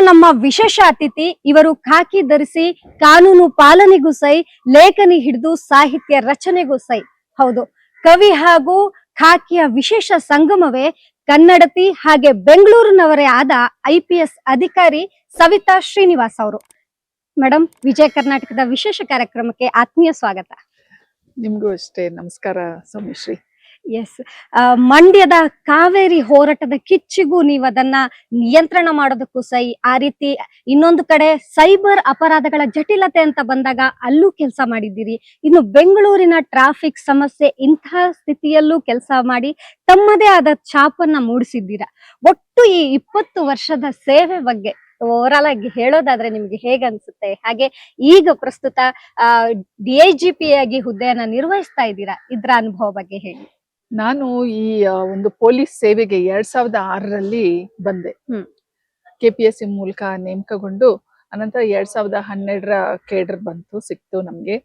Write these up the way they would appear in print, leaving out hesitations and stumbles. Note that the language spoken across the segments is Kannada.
ನಮ್ಮ ವಿಶೇಷ ಅತಿಥಿ ಇವರು ಖಾಕಿ ಧರಿಸಿ ಕಾನೂನು ಪಾಲನೆಗೂ ಸೈ, ಲೇಖನಿ ಹಿಡಿದು ಸಾಹಿತ್ಯ ರಚನೆಗೂ ಸೈ. ಹೌದು, ಕವಿ ಹಾಗೂ ಖಾಕಿಯ ವಿಶೇಷ ಸಂಗಮವೇ ಕನ್ನಡತಿ ಹಾಗೆ ಬೆಂಗಳೂರಿನವರೇ ಆದ IPS ಅಧಿಕಾರಿ ಸವಿತಾ ಶ್ರೀನಿವಾಸ್ ಅವರು. ಮೇಡಮ್, ವಿಜಯ ಕರ್ನಾಟಕದ ವಿಶೇಷ ಕಾರ್ಯಕ್ರಮಕ್ಕೆ ಆತ್ಮೀಯ ಸ್ವಾಗತ. ನಿಮ್ಗೂ ಅಷ್ಟೇ ನಮಸ್ಕಾರ ಸೌಮಿಶ್ರೀ. ಎಸ್, ಮಂಡ್ಯದ ಕಾವೇರಿ ಹೋರಾಟದ ಕಿಚ್ಚಿಗೂ ನೀವು ಅದನ್ನ ನಿಯಂತ್ರಣ ಮಾಡೋದಕ್ಕೂ ಸೈ, ಆ ರೀತಿ ಇನ್ನೊಂದು ಕಡೆ ಸೈಬರ್ ಅಪರಾಧಗಳ ಜಟಿಲತೆ ಅಂತ ಬಂದಾಗ ಅಲ್ಲೂ ಕೆಲಸ ಮಾಡಿದ್ದೀರಿ. ಇನ್ನು ಬೆಂಗಳೂರಿನ ಟ್ರಾಫಿಕ್ ಸಮಸ್ಯೆ ಇಂತಹ ಸ್ಥಿತಿಯಲ್ಲೂ ಕೆಲಸ ಮಾಡಿ ತಮ್ಮದೇ ಆದ ಛಾಪನ್ನ ಮೂಡಿಸಿದ್ದೀರಾ. ಒಟ್ಟು ಈ 20 ವರ್ಷದ ಸೇವೆ ಬಗ್ಗೆ ಓವರಾಲ್ ಆಗಿ ಹೇಳೋದಾದ್ರೆ ನಿಮ್ಗೆ ಹೇಗೆ ಅನ್ಸುತ್ತೆ? ಹಾಗೆ ಈಗ ಪ್ರಸ್ತುತ DIGP ಆಗಿ ಹುದ್ದೆಯನ್ನ ನಿರ್ವಹಿಸ್ತಾ ಇದ್ದೀರಾ, ಇದ್ರ ಅನುಭವ ಬಗ್ಗೆ ಹೇಳಿ. ನಾನು ಈ ಒಂದು ಪೊಲೀಸ್ ಸೇವೆಗೆ 2006ರಲ್ಲಿ ಬಂದೆ. KPSC ಮೂಲಕ ನೇಮಕಗೊಂಡು ಅನಂತರ 2012ರ ಕೇಡರ್ ಸಿಕ್ತು ನಮ್ಗೆ.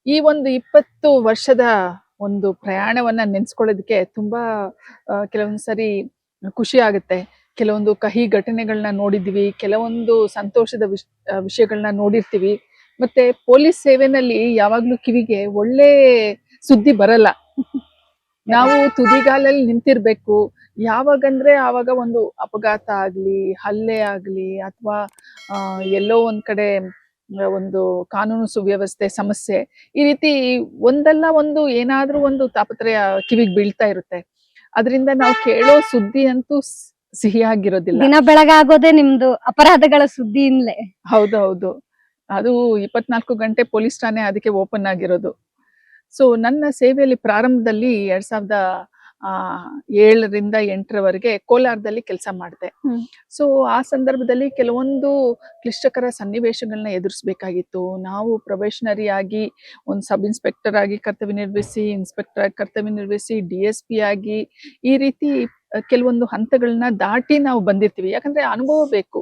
ಈ ಒಂದು 20 ವರ್ಷದ ಒಂದು ಪ್ರಯಾಣವನ್ನ ನೆನ್ಸ್ಕೊಳ್ಳೋದಕ್ಕೆ ತುಂಬಾ ಕೆಲವೊಂದ್ಸರಿ ಖುಷಿ ಆಗುತ್ತೆ. ಕೆಲವೊಂದು ಕಹಿ ಘಟನೆಗಳನ್ನ ನೋಡಿದ್ವಿ, ಕೆಲವೊಂದು ಸಂತೋಷದ ವಿಷಯಗಳನ್ನ ನೋಡಿರ್ತೀವಿ. ಮತ್ತೆ ಪೊಲೀಸ್ ಸೇವೆನಲ್ಲಿ ಯಾವಾಗ್ಲೂ ಕಿವಿಗೆ ಒಳ್ಳೆ ಸುದ್ದಿ ಬರಲ್ಲ. ನಾವು ತುದಿಗಾಲಲ್ಲಿ ನಿಂತಿರ್ಬೇಕು. ಯಾವಾಗಂದ್ರೆ ಆವಾಗ ಒಂದು ಅಪಘಾತ ಆಗ್ಲಿ, ಹಲ್ಲೆ ಆಗ್ಲಿ, ಅಥವಾ ಎಲ್ಲೋ ಒಂದ್ ಕಡೆ ಒಂದು ಕಾನೂನು ಸುವ್ಯವಸ್ಥೆ ಸಮಸ್ಯೆ, ಈ ರೀತಿ ಒಂದಲ್ಲ ಒಂದು ಏನಾದ್ರೂ ಒಂದು ತಾಪತ್ರಯ ಕಿವಿಗೆ ಬೀಳ್ತಾ ಇರುತ್ತೆ. ಅದರಿಂದ ನಾವು ಕೇಳೋ ಸುದ್ದಿ ಅಂತೂ ಸಿಹಿಯಾಗಿರೋದಿಲ್ಲ. ದಿನ ಬೆಳಗಾಗೋದೇ ನಿಮ್ದು ಅಪರಾಧಗಳ ಸುದ್ದಿಯಿಂದಲೇ. ಹೌದು, ಅದು 24 ಗಂಟೆ ಪೊಲೀಸ್ ಠಾಣೆ ಅದಕ್ಕೆ ಓಪನ್ ಆಗಿರೋದು. ಸೊ ನನ್ನ ಸೇವೆಯಲ್ಲಿ ಪ್ರಾರಂಭದಲ್ಲಿ 2007ರಿಂದ 8ರವರೆಗೆ ಕೋಲಾರದಲ್ಲಿ ಕೆಲಸ ಮಾಡಿದೆ. ಸೊ ಆ ಸಂದರ್ಭದಲ್ಲಿ ಕೆಲವೊಂದು ಕ್ಲಿಷ್ಟಕರ ಸನ್ನಿವೇಶಗಳನ್ನ ಎದುರಿಸಬೇಕಾಗಿತ್ತು. ನಾವು ಪ್ರೊಬೇಷನರಿ ಆಗಿ ಒಂದು ಸಬ್ ಇನ್ಸ್ಪೆಕ್ಟರ್ ಆಗಿ ಕರ್ತವ್ಯ ನಿರ್ವಹಿಸಿ, ಇನ್ಸ್ಪೆಕ್ಟರ್ ಆಗಿ ಕರ್ತವ್ಯ ನಿರ್ವಹಿಸಿ, DSP ಆಗಿ ಈ ರೀತಿ ಕೆಲವೊಂದು ಹಂತಗಳನ್ನ ದಾಟಿ ನಾವು ಬಂದಿರ್ತೀವಿ. ಯಾಕಂದ್ರೆ ಅನುಭವ ಬೇಕು.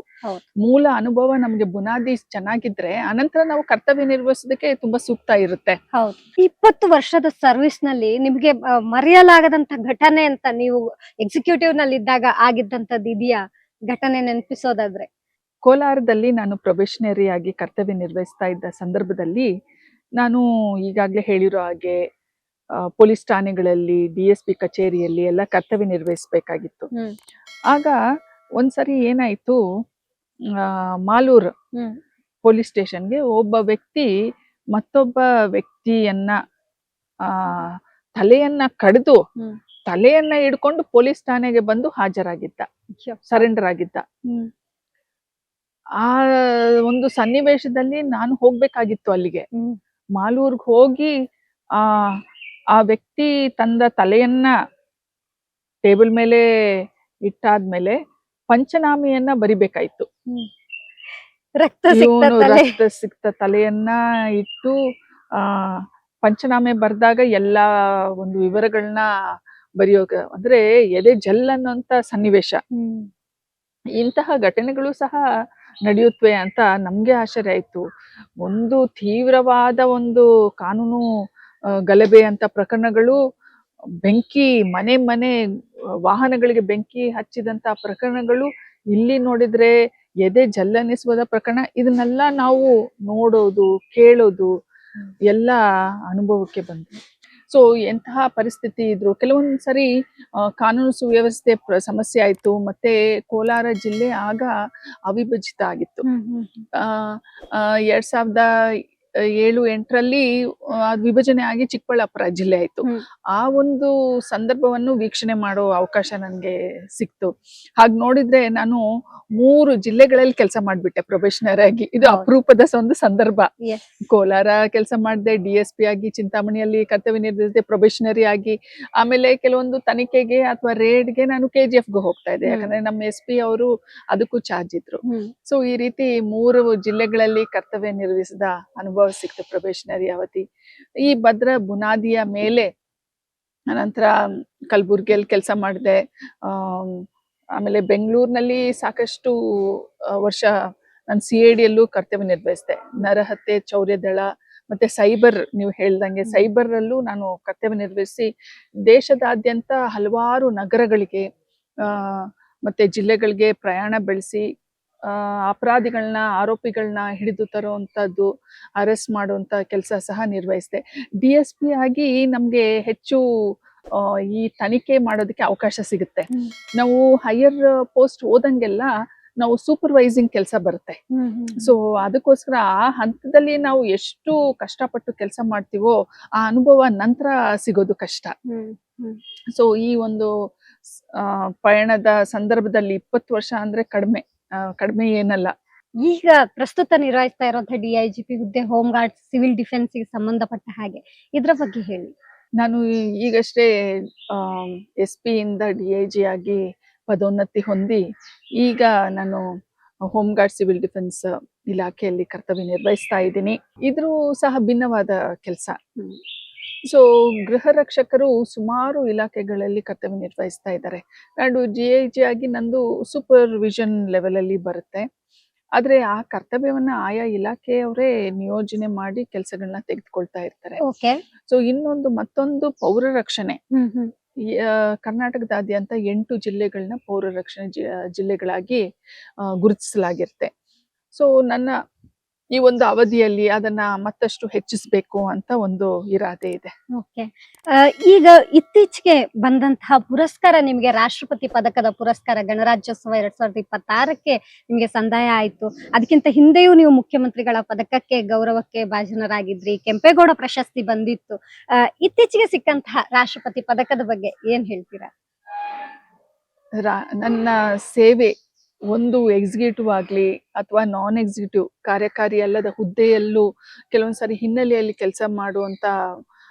ಮೂಲ ಅನುಭವ ನಮ್ಗೆ ಬುನಾದಿ ಚೆನ್ನಾಗಿದ್ರೆ ಅನಂತರ ನಾವು ಕರ್ತವ್ಯ ನಿರ್ವಹಿಸೋದಕ್ಕೆ ತುಂಬಾ ಸೂಕ್ತ ಇರುತ್ತೆ. ಹೌದು, 20 ವರ್ಷದ ಸರ್ವಿಸ್ ನಲ್ಲಿ ನಿಮ್ಗೆ ಮರೆಯಲಾಗದಂತ ಘಟನೆ ಅಂತ ನೀವು ಎಕ್ಸಿಕ್ಯೂಟಿವ್ ನಲ್ಲಿ ಇದ್ದಾಗ ಆಗಿದ್ದಂತದ್ದು ಇದೆಯಾ? ಘಟನೆ ನೆನಪಿಸೋದಾದ್ರೆ. ಕೋಲಾರದಲ್ಲಿ ನಾನು ಪ್ರೊಬೇಷನರಿ ಆಗಿ ಕರ್ತವ್ಯ ನಿರ್ವಹಿಸ್ತಾ ಇದ್ದ ಸಂದರ್ಭದಲ್ಲಿ ನಾನು ಈಗಾಗ್ಲೇ ಹೇಳಿರೋ ಹಾಗೆ ಪೊಲೀಸ್ ಠಾಣೆಗಳಲ್ಲಿ, DSP ಕಚೇರಿಯಲ್ಲಿ ಎಲ್ಲ ಕರ್ತವ್ಯ ನಿರ್ವಹಿಸ್ಬೇಕಾಗಿತ್ತು. ಆಗ ಒಂದ್ಸರಿ ಏನಾಯ್ತು, ಮಾಲೂರ್ ಪೊಲೀಸ್ ಸ್ಟೇಷನ್ಗೆ ಒಬ್ಬ ವ್ಯಕ್ತಿ ಮತ್ತೊಬ್ಬ ವ್ಯಕ್ತಿಯನ್ನ ತಲೆಯನ್ನ ಕಡಿದು ತಲೆಯನ್ನ ಹಿಡ್ಕೊಂಡು ಪೊಲೀಸ್ ಠಾಣೆಗೆ ಬಂದು ಹಾಜರಾಗಿದ್ದ, ಸರೆಂಡರ್ ಆಗಿದ್ದ. ಆ ಒಂದು ಸನ್ನಿವೇಶದಲ್ಲಿ ನಾನು ಹೋಗ್ಬೇಕಾಗಿತ್ತು ಅಲ್ಲಿಗೆ. ಮಾಲೂರ್ಗ್ ಹೋಗಿ ಆ ವ್ಯಕ್ತಿ ತಂದ ತಲೆಯನ್ನ ಟೇಬಲ್ ಮೇಲೆ ಇಟ್ಟಾದ್ಮೇಲೆ ಪಂಚನಾಮೆಯನ್ನ ಬರಿಬೇಕಾಯ್ತು. ರಕ್ತ ಸಿಕ್ತ ತಲೆಯನ್ನ ಇಟ್ಟು ಪಂಚನಾಮೆ ಬರ್ದಾಗ ಎಲ್ಲಾ ಒಂದು ವಿವರಗಳನ್ನ ಬರೆಯೋಗ ಅಂದ್ರೆ ಎದೆ ಜಲ್ ಅನ್ನೋಂತ ಸನ್ನಿವೇಶ. ಇಂತಹ ಘಟನೆಗಳು ಸಹ ನಡೆಯುತ್ತವೆ ಅಂತ ನಮ್ಗೆ ಆಶ್ಚರ್ಯ ಆಯ್ತು. ಒಂದು ತೀವ್ರವಾದ ಒಂದು ಕಾನೂನು ಗಲಭೆ ಅಂತ ಪ್ರಕರಣಗಳು, ಬೆಂಕಿ ಮನೆ ವಾಹನಗಳಿಗೆ ಬೆಂಕಿ ಹಚ್ಚಿದಂತ ಪ್ರಕರಣಗಳು, ಇಲ್ಲಿ ನೋಡಿದ್ರೆ ಎದೆ ಜಲ್ಲನಿಸುವುದ ಪ್ರಕರಣ, ಇದನ್ನೆಲ್ಲ ನಾವು ನೋಡೋದು ಕೇಳೋದು ಎಲ್ಲ ಅನುಭವಕ್ಕೆ ಬಂತು. ಸೊ ಎಂತಹ ಪರಿಸ್ಥಿತಿ ಇದ್ರು. ಕೆಲವೊಂದ್ಸರಿ ಕಾನೂನು ಸುವ್ಯವಸ್ಥೆ ಸಮಸ್ಯೆ ಆಯ್ತು. ಮತ್ತೆ ಕೋಲಾರ ಜಿಲ್ಲೆ ಆಗ ಅವಿಭಜಿತ ಆಗಿತ್ತು. 2007-8ರಲ್ಲಿ ವಿಭಜನೆ ಆಗಿ ಚಿಕ್ಕಬಳ್ಳಾಪುರ ಜಿಲ್ಲೆ ಆಯ್ತು. ಆ ಒಂದು ಸಂದರ್ಭವನ್ನು ವೀಕ್ಷಣೆ ಮಾಡೋ ಅವಕಾಶ ನನ್ಗೆ ಸಿಕ್ತು. ಹಾಗೆ ನೋಡಿದ್ರೆ ನಾನು 3 ಜಿಲ್ಲೆಗಳಲ್ಲಿ ಕೆಲಸ ಮಾಡ್ಬಿಟ್ಟೆ ಪ್ರೊಬೇಷನರ್ ಆಗಿ. ಇದು ಅಪರೂಪದ ಒಂದು ಸಂದರ್ಭ. ಕೋಲಾರ ಕೆಲಸ ಮಾಡಿದೆ, DSP ಆಗಿ ಚಿಂತಾಮಣಿಯಲ್ಲಿ ಕರ್ತವ್ಯ ನಿರ್ವಹಿಸಿದೆ, ಪ್ರೊಬೇಷನರಿ ಆಗಿ. ಆಮೇಲೆ ಕೆಲವೊಂದು ತನಿಖೆಗೆ ಅಥವಾ ರೇಡ್ಗೆ ನಾನು KGFಗೆ ಹೋಗ್ತಾ ಇದ್ದೆ, ಯಾಕಂದ್ರೆ ನಮ್ಮ SP ಅವರು ಅದಕ್ಕೂ ಚಾರ್ಜ್ ಇದ್ರು. ಸೊ ಈ ರೀತಿ 3 ಜಿಲ್ಲೆಗಳಲ್ಲಿ ಕರ್ತವ್ಯ ನಿರ್ವಹಿಸಿದ ಅನುಭವ ಸಿಕ್ತು ಪ್ರೊಬೇಷನರಿ ಅವಧಿ. ಈ ಭದ್ರ ಬುನಾದಿಯ ಮೇಲೆ ನಂತರ ಕಲಬುರ್ಗಿಯಲ್ಲಿ ಕೆಲಸ ಮಾಡಿದೆ. ಆಮೇಲೆ ಬೆಂಗಳೂರಿನಲ್ಲಿ ಸಾಕಷ್ಟು ವರ್ಷ ನಾನು CIDಯಲ್ಲೂ ಕರ್ತವ್ಯ ನಿರ್ವಹಿಸಿದೆ. ನರಹತ್ಯೆ, ಚೌರ್ಯ ದಳ ಮತ್ತೆ ಸೈಬರ್, ನೀವು ಹೇಳ್ದಂಗೆ ಸೈಬರ್ ಅಲ್ಲೂ ನಾನು ಕರ್ತವ್ಯ ನಿರ್ವಹಿಸಿ ದೇಶದಾದ್ಯಂತ ಹಲವಾರು ನಗರಗಳಿಗೆ ಮತ್ತೆ ಜಿಲ್ಲೆಗಳಿಗೆ ಪ್ರಯಾಣ ಬೆಳೆಸಿ ಅಪರಾಧಿಗಳನ್ನ ಆರೋಪಿಗಳನ್ನ ಹಿಡಿದು ತರುವಂತದ್ದು, ಅರೆಸ್ಟ್ ಮಾಡುವಂತ ಕೆಲಸ ಸಹ ನಿರ್ವಹಿಸಿದೆ. DSP ಆಗಿ ನಮ್ಗೆ ಹೆಚ್ಚು ಈ ತನಿಖೆ ಮಾಡೋದಕ್ಕೆ ಅವಕಾಶ ಸಿಗುತ್ತೆ. ನಾವು ಹೈಯರ್ ಪೋಸ್ಟ್ ಹೋದಂಗೆಲ್ಲ ನಾವು ಸೂಪರ್ವೈಸಿಂಗ್ ಕೆಲಸ ಬರುತ್ತೆ. ಸೊ ಅದಕ್ಕೋಸ್ಕರ ಆ ಹಂತದಲ್ಲಿ ನಾವು ಎಷ್ಟು ಕಷ್ಟಪಟ್ಟು ಕೆಲಸ ಮಾಡ್ತೀವೋ ಆ ಅನುಭವ ನಂತರ ಸಿಗೋದು ಕಷ್ಟ. ಸೊ ಈ ಒಂದು ಪಯಣದ ಸಂದರ್ಭದಲ್ಲಿ 20 ವರ್ಷ ಅಂದ್ರೆ ಕಡಿಮೆ ಏನಲ್ಲ. ಈಗ ಪ್ರಸ್ತುತ ನಿರ್ವಹಿಸ್ತಾ ಇರುವಂತಹ DIGP ಹುದ್ದೆ ಹೋಮ್ ಗಾರ್ಡ್ ಸಿವಿಲ್ ಡಿಫೆನ್ಸ್ ಗೆ ಸಂಬಂಧಪಟ್ಟ ಹಾಗೆ, ಇದ್ರ ಬಗ್ಗೆ ಹೇಳಿ. ನಾನು ಈಗಷ್ಟೇ SP ಇಂದ DIG ಆಗಿ ಪದೋನ್ನತಿ ಹೊಂದಿ ಈಗ ನಾನು ಹೋಮ್ ಗಾರ್ಡ್ ಸಿವಿಲ್ ಡಿಫೆನ್ಸ್ ಇಲಾಖೆಯಲ್ಲಿ ಕರ್ತವ್ಯ ನಿರ್ವಹಿಸ್ತಾ ಇದ್ದೀನಿ. ಇದ್ರೂ ಸಹ ಭಿನ್ನವಾದ ಕೆಲಸ. ಸೊ ಗೃಹ ರಕ್ಷಕರು ಸುಮಾರು ಇಲಾಖೆಗಳಲ್ಲಿ ಕರ್ತವ್ಯ ನಿರ್ವಹಿಸ್ತಾ ಇದ್ದಾರೆ. ನಾನು DIG ಆಗಿ ನಂದು ಸೂಪರ್ವಿಷನ್ ಲೆವೆಲ್ ಅಲ್ಲಿ ಬರುತ್ತೆ. ಆದ್ರೆ ಆ ಕರ್ತವ್ಯವನ್ನ ಆಯಾ ಇಲಾಖೆಯವರೇ ನಿಯೋಜನೆ ಮಾಡಿ ಕೆಲಸಗಳನ್ನ ತೆಗೆದುಕೊಳ್ತಾ ಇರ್ತಾರೆ. ಸೊ ಮತ್ತೊಂದು ಪೌರ ರಕ್ಷಣೆ. ಕರ್ನಾಟಕದಾದ್ಯಂತ 8 ಜಿಲ್ಲೆಗಳನ್ನ ಪೌರ ರಕ್ಷಣೆ ಜಿಲ್ಲೆಗಳಾಗಿ ಗುರುತಿಸಲಾಗಿರುತ್ತೆ. ಸೊ ನನ್ನ ಈ ಒಂದು ಅವಧಿಯಲ್ಲಿ ಅದನ್ನ ಮತ್ತಷ್ಟು ಹೆಚ್ಚಿಸಬೇಕು ಅಂತ ಒಂದು ಇರಾದೆ ಇದೆ. ಈಗ ಇತ್ತೀಚೆಗೆ ಬಂದಂತಹ ಪುರಸ್ಕಾರ, ನಿಮ್ಗೆ ರಾಷ್ಟ್ರಪತಿ ಪದಕದ ಪುರಸ್ಕಾರ ಗಣರಾಜ್ಯೋತ್ಸವ 2026ಕ್ಕೆ ನಿಮ್ಗೆ ಸಂದಾಯ ಆಯ್ತು. ಅದಕ್ಕಿಂತ ಹಿಂದೆಯೂ ನೀವು ಮುಖ್ಯಮಂತ್ರಿಗಳ ಪದಕಕ್ಕೆ ಗೌರವಕ್ಕೆ ಭಾಜನರಾಗಿದ್ರಿ. ಕೆಂಪೇಗೌಡ ಪ್ರಶಸ್ತಿ ಬಂದಿತ್ತು. ಇತ್ತೀಚೆಗೆ ಸಿಕ್ಕಂತಹ ರಾಷ್ಟ್ರಪತಿ ಪದಕದ ಬಗ್ಗೆ ಏನ್ ಹೇಳ್ತೀರಾ? ನನ್ನ ಸೇವೆ ಒಂದು ಎಕ್ಸಿಕ್ಯೂಟಿವ್ ಆಗ್ಲಿ ಅಥವಾ ನಾನ್ ಎಕ್ಸಿಕ್ಯೂಟಿವ್ ಕಾರ್ಯಕಾರಿ ಅಲ್ಲದ ಹುದ್ದೆಯಲ್ಲೂ ಕೆಲವೊಂದ್ಸರಿ ಹಿನ್ನೆಲೆಯಲ್ಲಿ ಕೆಲಸ ಮಾಡುವಂತ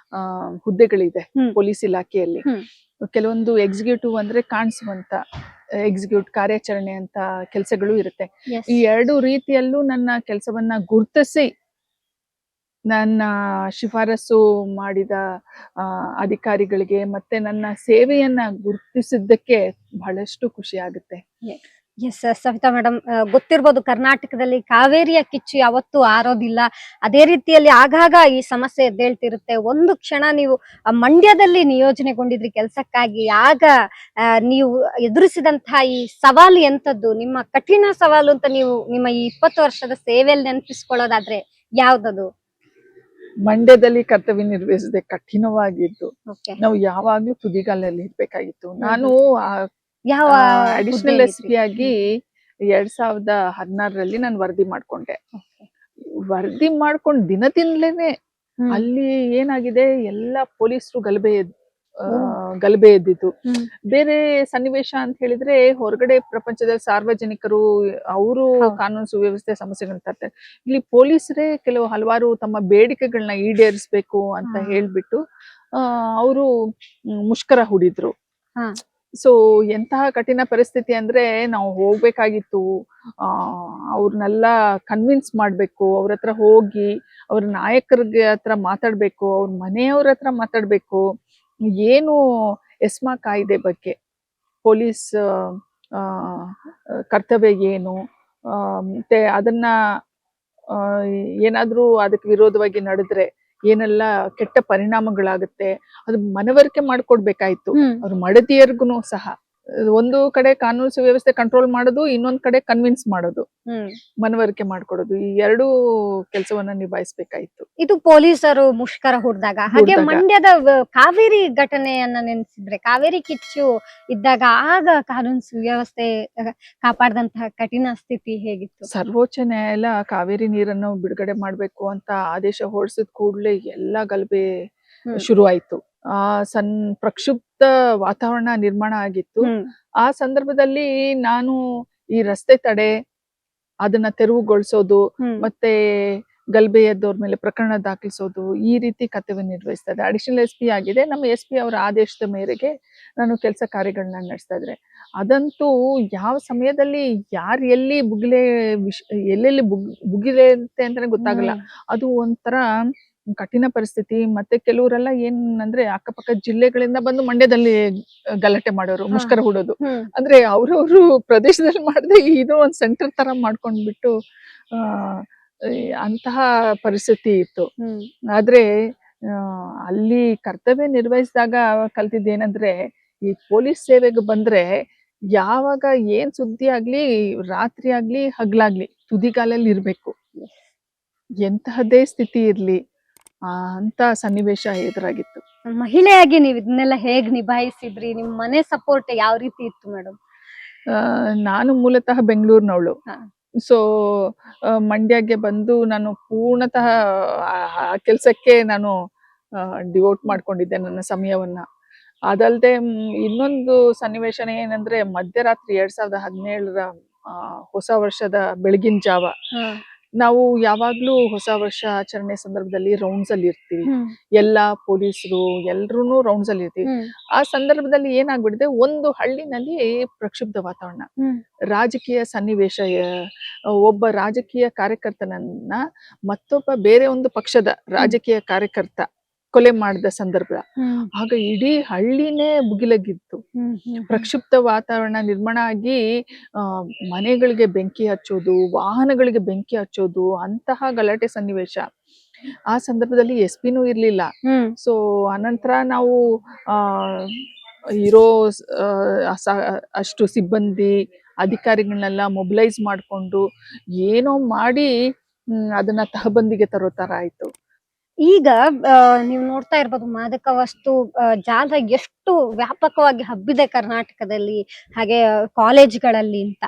ಹುದ್ದೆಗಳಿದೆ ಪೊಲೀಸ್ ಇಲಾಖೆಯಲ್ಲಿ. ಕೆಲವೊಂದು ಎಕ್ಸಿಕ್ಯೂಟಿವ್ ಅಂದ್ರೆ ಕಾಣಿಸುವಂತ ಎಕ್ಸಿಕ್ಯೂಟಿವ್ ಕಾರ್ಯಾಚರಣೆ ಅಂತ ಕೆಲಸಗಳು ಇರುತ್ತೆ. ಈ 2 ರೀತಿಯಲ್ಲೂ ನನ್ನ ಕೆಲಸವನ್ನ ಗುರುತಿಸಿ ನನ್ನ ಶಿಫಾರಸು ಮಾಡಿದ ಅಧಿಕಾರಿಗಳಿಗೆ ಮತ್ತೆ ನನ್ನ ಸೇವೆಯನ್ನ ಗುರುತಿಸಿದ್ದಕ್ಕೆ ಬಹಳಷ್ಟು ಖುಷಿ ಆಗುತ್ತೆ. ಎಸ್ ಸವಿತಾ ಮೇಡಮ್, ಗೊತ್ತಿರ್ಬೋದು ಕರ್ನಾಟಕದಲ್ಲಿ ಕಾವೇರಿಯ ಕಿಚ್ಚು ಯಾವತ್ತೂ ಆರೋದಿಲ್ಲ. ಅದೇ ರೀತಿಯಲ್ಲಿ ಆಗಾಗ ಈ ಸಮಸ್ಯೆ ಎದ್ದೇಳ್ತಿರುತ್ತೆ. ಒಂದು ಕ್ಷಣ ನೀವು ಮಂಡ್ಯದಲ್ಲಿ ನಿಯೋಜನೆಗೊಂಡಿದ್ರಿ ಕೆಲಸಕ್ಕಾಗಿ. ಆಗ ನೀವು ಎದುರಿಸಿದಂತಹ ಈ ಸವಾಲು ಎಂತದ್ದು, ನಿಮ್ಮ ಕಠಿಣ ಸವಾಲು ಅಂತ ನೀವು ನಿಮ್ಮ ಈ 20 ವರ್ಷದ ಸೇವೆಯಲ್ಲಿ ನೆನಪಿಸ್ಕೊಳ್ಳೋದಾದ್ರೆ ಯಾವ್ದದು? ಮಂಡ್ಯದಲ್ಲಿ ಕರ್ತವ್ಯ ನಿರ್ವಹಿಸದೆ ಕಠಿಣವಾಗಿದ್ದು ನಾವು ಯಾವಾಗ್ಲೂ ತುದಿಗಾಲಲ್ಲಿ ಇರ್ಬೇಕಾಗಿತ್ತು. ನಾನು ಅಡಿಷನಲ್ SP ಆಗಿ 2016ರಲ್ಲಿ ನಾನು ವರದಿ ಮಾಡ್ಕೊಂಡೆ. ವರದಿ ಮಾಡ್ಕೊಂಡ್ ದಿನದಿಂದಲೇನೆ ಅಲ್ಲಿ ಏನಾಗಿದೆ, ಎಲ್ಲಾ ಪೊಲೀಸರು ಗಲಭೆ ಎದ್ದಿತ್ತು. ಬೇರೆ ಸನ್ನಿವೇಶ ಅಂತ ಹೇಳಿದ್ರೆ ಹೊರಗಡೆ ಪ್ರಪಂಚದಲ್ಲಿ ಸಾರ್ವಜನಿಕರು ಅವರು ಕಾನೂನು ಸುವ್ಯವಸ್ಥೆ ಸಮಸ್ಯೆಗಳನ್ನ ತರ್ತಾರೆ. ಇಲ್ಲಿ ಪೊಲೀಸರೇ ಹಲವಾರು ತಮ್ಮ ಬೇಡಿಕೆಗಳನ್ನ ಈಡೇರಿಸ್ಬೇಕು ಅಂತ ಹೇಳ್ಬಿಟ್ಟು ಅವರು ಮುಷ್ಕರ ಹೂಡಿದ್ರು. ಸೊ ಎಂತಹ ಕಠಿಣ ಪರಿಸ್ಥಿತಿ ಅಂದ್ರೆ ನಾವು ಹೋಗ್ಬೇಕಾಗಿತ್ತು. ಅವ್ರನ್ನೆಲ್ಲ ಕನ್ವಿನ್ಸ್ ಮಾಡ್ಬೇಕು, ಅವ್ರ ಹತ್ರ ಹೋಗಿ ಅವ್ರ ನಾಯಕರಿಗೆ ಹತ್ರ ಮಾತಾಡ್ಬೇಕು, ಅವ್ರ ಮನೆಯವ್ರ ಹತ್ರ ಮಾತಾಡ್ಬೇಕು. ಏನು ಎಸ್ಮಾ ಕಾಯ್ದೆ ಬಗ್ಗೆ, ಪೊಲೀಸ್ ಕರ್ತವ್ಯ ಏನು, ಮತ್ತೆ ಅದನ್ನ ಏನಾದ್ರೂ ಅದಕ್ಕೆ ವಿರೋಧವಾಗಿ ನಡೆದ್ರೆ ಏನೆಲ್ಲ ಕೆಟ್ಟ ಪರಿಣಾಮಗಳಾಗುತ್ತೆ, ಅದು ಮನವರಿಕೆ ಮಾಡ್ಕೊಡ್ಬೇಕಾಯ್ತು ಅವ್ರ ಮಡದಿಯರ್ಗುನು ಸಹ. ಒಂದು ಕಡೆ ಕಾನೂನು ಸುವ್ಯವಸ್ಥೆ ಕಂಟ್ರೋಲ್ ಮಾಡೋದು, ಇನ್ನೊಂದ್ ಕಡೆ ಕನ್ವಿನ್ಸ್ ಮಾಡೋದು, ಮನವರಿಕೆ ಮಾಡ್ಕೊಡೋದು, ಈ 2 ಕೆಲಸವನ್ನ ನಿಭಾಯಿಸ್ಬೇಕಾಯ್ತು. ಇದು ಪೊಲೀಸರು ಮುಷ್ಕರ ಹೂಡಿದಾಗ. ಹಾಗೆ ಮಂಡ್ಯದ ಕಾವೇರಿ ಘಟನೆಯನ್ನ ನೆನೆಸಿದ್ರೆ, ಕಾವೇರಿ ಕಿಚ್ಚು ಇದ್ದಾಗ ಆಗ ಕಾನೂನು ಸುವ್ಯವಸ್ಥೆ ಕಾಪಾಡದಂತಹ ಕಠಿಣ ಸ್ಥಿತಿ ಹೇಗಿತ್ತು? ಸರ್ವೋಚ್ಚ ನ್ಯಾಯಾಲಯ ಕಾವೇರಿ ನೀರನ್ನು ಬಿಡುಗಡೆ ಮಾಡ್ಬೇಕು ಅಂತ ಆದೇಶ ಹೊರಡಿಸಿದ ಕೂಡಲೇ ಎಲ್ಲಾ ಗಲಭೆ ಶುರು ಆಯ್ತು. ಪ್ರಕ್ಷುಬ್ಧ ವಾತಾವರಣ ನಿರ್ಮಾಣ ಆಗಿತ್ತು. ಆ ಸಂದರ್ಭದಲ್ಲಿ ನಾನು ಈ ರಸ್ತೆ ತಡೆ, ಅದನ್ನ ತೆರವುಗೊಳಿಸೋದು, ಮತ್ತೆ ಗಲಭೆ ಎದ್ದವ್ರ ಮೇಲೆ ಪ್ರಕರಣ ದಾಖಲಿಸೋದು, ಈ ರೀತಿ ಕರ್ತವ್ಯ ನಿರ್ವಹಿಸ್ತಾ ಇದ್ದೆ. ಅಡಿಷನಲ್ SP ಆಗಿದೆ. ನಮ್ಮ SP ಅವರ ಆದೇಶದ ಮೇರೆಗೆ ನಾನು ಕೆಲಸ ಕಾರ್ಯಗಳನ್ನ ನಡೆಸ್ತಾ ಇದ್ರೆ. ಅದಂತೂ ಯಾವ ಸಮಯದಲ್ಲಿ ಯಾರು ಎಲ್ಲಿ ಎಲ್ಲೆಲ್ಲಿ ಬುಗಿಲೆಂತೆ ಅಂತಾನೆ ಗೊತ್ತಾಗಲ್ಲ. ಅದು ಒಂಥರ ಕಠಿಣ ಪರಿಸ್ಥಿತಿ. ಮತ್ತೆ ಕೆಲವರೆಲ್ಲ ಏನಂದ್ರೆ ಅಕ್ಕಪಕ್ಕ ಜಿಲ್ಲೆಗಳಿಂದ ಬಂದು ಮಂಡ್ಯದಲ್ಲಿ ಗಲಾಟೆ ಮಾಡೋರು, ಮುಷ್ಕರ ಹೂಡೋದು. ಅಂದ್ರೆ ಅವ್ರವ್ರು ಪ್ರದೇಶದಲ್ಲಿ ಮಾಡದೆ ಇದು ಒಂದ್ ಸೆಂಟರ್ ತರ ಮಾಡ್ಕೊಂಡ್ಬಿಟ್ಟು ಅಂತಹ ಪರಿಸ್ಥಿತಿ ಇತ್ತು. ಆದ್ರೆ ಅಲ್ಲಿ ಕರ್ತವ್ಯ ನಿರ್ವಹಿಸಿದಾಗ ಕಲ್ತಿದ್ದೇನಂದ್ರೆ, ಈ ಪೊಲೀಸ್ ಸೇವೆಗೆ ಬಂದ್ರೆ ಯಾವಾಗ ಏನ್ ಸುದ್ದಿ ಆಗ್ಲಿ, ರಾತ್ರಿ ಆಗ್ಲಿ ಹಗ್ಲಾಗ್ಲಿ ತುದಿಗಾಲಲ್ಲಿ ಇರ್ಬೇಕು. ಎಂತಹದ್ದೇ ಸ್ಥಿತಿ ಇರ್ಲಿ ಅಂತ ಸನ್ನಿವೇಶ ಎದುರಾಗಿತ್ತು. ಮಹಿಳೆಯಾಗಿ ನೀವ್ ಇದನ್ನೆಲ್ಲ ಹೇಗ್ ನಿಭಾಯಿಸಿದ್ರಿ? ನಿಮ್ ಮನೆ ಸಪೋರ್ಟ್ ಯಾವ ರೀತಿ ಇತ್ತು ಮೇಡಮ್? ನಾನು ಮೂಲತಃ ಬೆಂಗಳೂರಿನವಳು. ಹಾ. ಸೊ ಮಂಡ್ಯಗೆ ಬಂದು ನಾನು ಪೂರ್ಣತಃ ಆ ಕೆಲ್ಸಕ್ಕೆ ನಾನು ಡಿವೋಟ್ ಮಾಡ್ಕೊಂಡಿದ್ದೆ ನನ್ನ ಸಮಯವನ್ನ. ಅದಲ್ದೆ ಇನ್ನೊಂದು ಸನ್ನಿವೇಶನ ಏನಂದ್ರೆ ಮಧ್ಯರಾತ್ರಿ 2017ರ ಹೊಸ ವರ್ಷದ ಬೆಳಗಿನ ಜಾವ ನಾವು ಯಾವಾಗ್ಲೂ ಹೊಸ ವರ್ಷ ಆಚರಣೆ ಸಂದರ್ಭದಲ್ಲಿ ರೌಂಡ್ಸ್ ಅಲ್ಲಿ ಇರ್ತೀವಿ. ಎಲ್ಲಾ ಪೊಲೀಸರು ಎಲ್ರು ರೌಂಡ್ಸ್ ಅಲ್ಲಿ ಇರ್ತೀವಿ. ಆ ಸಂದರ್ಭದಲ್ಲಿ ಏನಾಗ್ಬಿಟ್ಟಿದೆ, ಒಂದು ಹಳ್ಳಿನಲ್ಲಿ ಪ್ರಕ್ಷುಬ್ಧ ವಾತಾವರಣ, ರಾಜಕೀಯ ಸನ್ನಿವೇಶ. ಒಬ್ಬ ರಾಜಕೀಯ ಕಾರ್ಯಕರ್ತನನ್ನ ಮತ್ತೊಬ್ಬ ಬೇರೆ ಒಂದು ಪಕ್ಷದ ರಾಜಕೀಯ ಕಾರ್ಯಕರ್ತ ಕೊಲೆ ಮಾಡಿದ ಸಂದರ್ಭ. ಆಗ ಇಡೀ ಹಳ್ಳಿನೇ ಭುಗಿಲಗಿತ್ತು. ಪ್ರಕ್ಷುಬ್ಧ ವಾತಾವರಣ ನಿರ್ಮಾಣ ಆಗಿ ಮನೆಗಳಿಗೆ ಬೆಂಕಿ ಹಚ್ಚೋದು, ವಾಹನಗಳಿಗೆ ಬೆಂಕಿ ಹಚ್ಚೋದು, ಅಂತಹ ಗಲಾಟೆ ಸನ್ನಿವೇಶ. ಆ ಸಂದರ್ಭದಲ್ಲಿ SP-ನೂ ಇರ್ಲಿಲ್ಲ. ಸೊ ಅನಂತರ ನಾವು ಇರೋ ಅಷ್ಟು ಸಿಬ್ಬಂದಿ ಅಧಿಕಾರಿಗಳನ್ನೆಲ್ಲ ಮೊಬಿಲೈಸ್ ಮಾಡ್ಕೊಂಡು ಏನೋ ಮಾಡಿ ಅದನ್ನ ತಹಬಂದಿಗೆ ತರೋ ತರ ಆಯ್ತು. ಈಗ ನೀವು ನೋಡ್ತಾ ಇರ್ಬೋದು, ಮಾದಕ ವಸ್ತು ಜಾಲ ಎಷ್ಟು ವ್ಯಾಪಕವಾಗಿ ಹಬ್ಬಿದೆ ಕರ್ನಾಟಕದಲ್ಲಿ, ಹಾಗೆ ಕಾಲೇಜ್ಗಳಲ್ಲಿ ಅಂತ.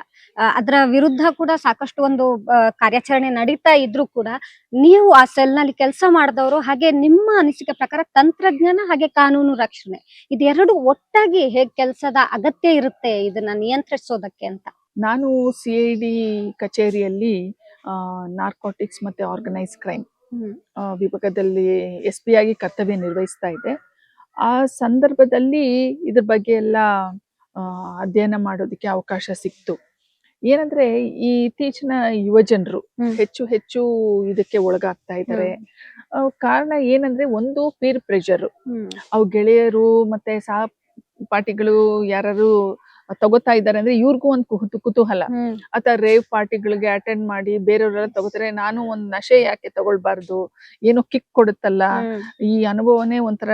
ಅದರ ವಿರುದ್ಧ ಕೂಡ ಸಾಕಷ್ಟು ಒಂದು ಕಾರ್ಯಾಚರಣೆ ನಡೀತಾ ಇದ್ರು ಕೂಡ ನೀವು ಆ ಸೆಲ್ ನಲ್ಲಿ ಕೆಲಸ ಮಾಡಿದವರು, ಹಾಗೆ ನಿಮ್ಮ ಅನಿಸಿಕೆ ಪ್ರಕಾರ ತಂತ್ರಜ್ಞಾನ ಹಾಗೆ ಕಾನೂನು ರಕ್ಷಣೆ ಇದೆರಡು ಒಟ್ಟಾಗಿ ಹೇಗ್ ಕೆಲಸದ ಅಗತ್ಯ ಇರುತ್ತೆ ಇದನ್ನ ನಿಯಂತ್ರಿಸೋದಕ್ಕೆ ಅಂತ? ನಾನು CID ಕಚೇರಿಯಲ್ಲಿ ನಾರ್ಕೋಟಿಕ್ಸ್ ಮತ್ತೆ ಆರ್ಗನೈಸ್ ಕ್ರೈಮ್ ವಿಭಾಗದಲ್ಲಿ SP ಆಗಿ ಕರ್ತವ್ಯ ನಿರ್ವಹಿಸ್ತಾ ಇದ್ದೆ. ಆ ಸಂದರ್ಭದಲ್ಲಿ ಇದ್ರ ಬಗ್ಗೆ ಎಲ್ಲ ಅಧ್ಯಯನ ಮಾಡೋದಕ್ಕೆ ಅವಕಾಶ ಸಿಕ್ತು. ಏನಂದ್ರೆ ಈ ಇತ್ತೀಚಿನ ಯುವ ಜನರು ಹೆಚ್ಚು ಹೆಚ್ಚು ಇದಕ್ಕೆ ಒಳಗಾಗ್ತಾ ಇದ್ದಾರೆ. ಕಾರಣ ಏನಂದ್ರೆ, ಒಂದು ಪೀರ್ ಪ್ರೆಷರ್. ಅವು ಗೆಳೆಯರು ಮತ್ತೆ ಸಹಪಾಠಿಗಳು ಯಾರು ತಗೋತಾ ಇದ್ದಾರೆ ಅಂದ್ರೆ ಇವ್ರಿಗೂ ಒಂದು ಕುತೂಹಲ. ಅಥವಾ ರೇವ್ ಪಾರ್ಟಿಗಳಿಗೆ ಅಟೆಂಡ್ ಮಾಡಿ ಬೇರೆಯವರೆಲ್ಲ ತಗೋತಾರೆ, ನಾನು ಒಂದ್ ನಶೆ ಯಾಕೆ ತಗೊಳ್ಬಾರ್ದು, ಏನೋ ಕಿಕ್ ಕೊಡುತ್ತಲ್ಲ, ಈ ಅನುಭವನೇ ಒಂಥರ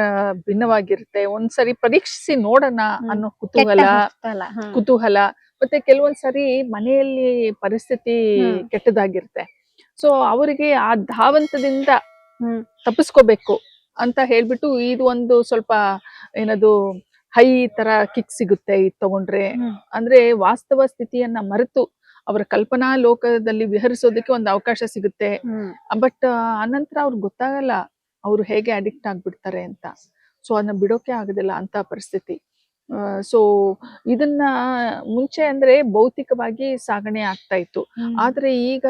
ಭಿನ್ನವಾಗಿರುತ್ತೆ, ಒಂದ್ಸರಿ ಪರೀಕ್ಷಿಸಿ ನೋಡೋಣ ಅನ್ನೋ ಕುತೂಹಲ. ಮತ್ತೆ ಕೆಲವೊಂದ್ಸರಿ ಮನೆಯಲ್ಲಿ ಪರಿಸ್ಥಿತಿ ಕೆಟ್ಟದಾಗಿರುತ್ತೆ. ಸೊ ಅವರಿಗೆ ಆ ಧಾವಂತದಿಂದ ತಪ್ಪಿಸ್ಕೋಬೇಕು ಅಂತ ಹೇಳ್ಬಿಟ್ಟು ಇದು ಒಂದು ಸ್ವಲ್ಪ ಏನದು ಹೈ ತರ ಕಿಕ್ ಸಿಗುತ್ತೆ ಇದು ತಗೊಂಡ್ರೆ. ಅಂದ್ರೆ ವಾಸ್ತವ ಸ್ಥಿತಿಯನ್ನ ಮರೆತು ಅವರ ಕಲ್ಪನಾ ಲೋಕದಲ್ಲಿ ವಿಹರಿಸೋದಕ್ಕೆ ಒಂದು ಅವಕಾಶ ಸಿಗುತ್ತೆ. ಬಟ್ ಅನಂತರ ಅವ್ರಿಗೆ ಗೊತ್ತಾಗಲ್ಲ ಅವ್ರು ಹೇಗೆ ಅಡಿಕ್ಟ್ ಆಗ್ಬಿಡ್ತಾರೆ ಅಂತ. ಸೊ ಅದನ್ನ ಬಿಡೋಕೆ ಆಗೋದಿಲ್ಲ ಅಂತ ಪರಿಸ್ಥಿತಿ. ಸೊ ಇದನ್ನ ಮುಂಚೆ ಅಂದ್ರೆ ಭೌತಿಕವಾಗಿ ಸಾಗಣೆ ಆಗ್ತಾ ಇತ್ತು. ಆದ್ರೆ ಈಗ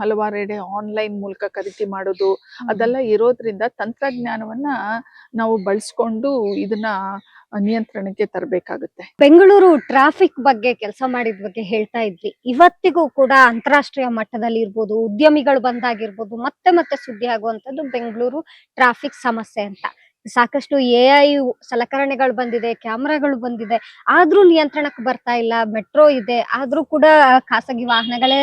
ಹಲವಾರೆಡೆ ಆನ್ಲೈನ್ ಮೂಲಕ ಖರೀದಿ ಮಾಡೋದು ಅದೆಲ್ಲ ಇರೋದ್ರಿಂದ ತಂತ್ರಜ್ಞಾನವನ್ನ ನಾವು ಬಳಸ್ಕೊಂಡು ಇದನ್ನ ನಿಯಂತ್ರಣಕ್ಕೆ ತರಬೇಕಾಗುತ್ತೆ. ಬೆಂಗಳೂರು ಟ್ರಾಫಿಕ್ ಬಗ್ಗೆ ಕೆಲಸ ಮಾಡಿದ ಬಗ್ಗೆ ಹೇಳ್ತಾ ಇದ್ವಿ. ಇವತ್ತಿಗೂ ಕೂಡ ಅಂತಾರಾಷ್ಟ್ರೀಯ ಮಟ್ಟದಲ್ಲಿ ಇರ್ಬೋದು, ಉದ್ಯಮಿಗಳು ಬಂದಾಗಿರ್ಬೋದು, ಮತ್ತೆ ಸುದ್ದಿ ಆಗುವಂತದ್ದು ಬೆಂಗಳೂರು ಟ್ರಾಫಿಕ್ ಸಮಸ್ಯೆ ಅಂತ. ಸಾಕಷ್ಟು AI ಸಲಕರಣೆಗಳು ಬಂದಿದೆ, ಕ್ಯಾಮೆರಾಗಳು ಬಂದಿದೆ, ಆದ್ರೂ ನಿಯಂತ್ರಣಕ್ಕೆ ಬರ್ತಾ ಇಲ್ಲ. ಮೆಟ್ರೋ ಇದೆ, ಆದ್ರೂ ಕೂಡ ಖಾಸಗಿ ವಾಹನಗಳೇ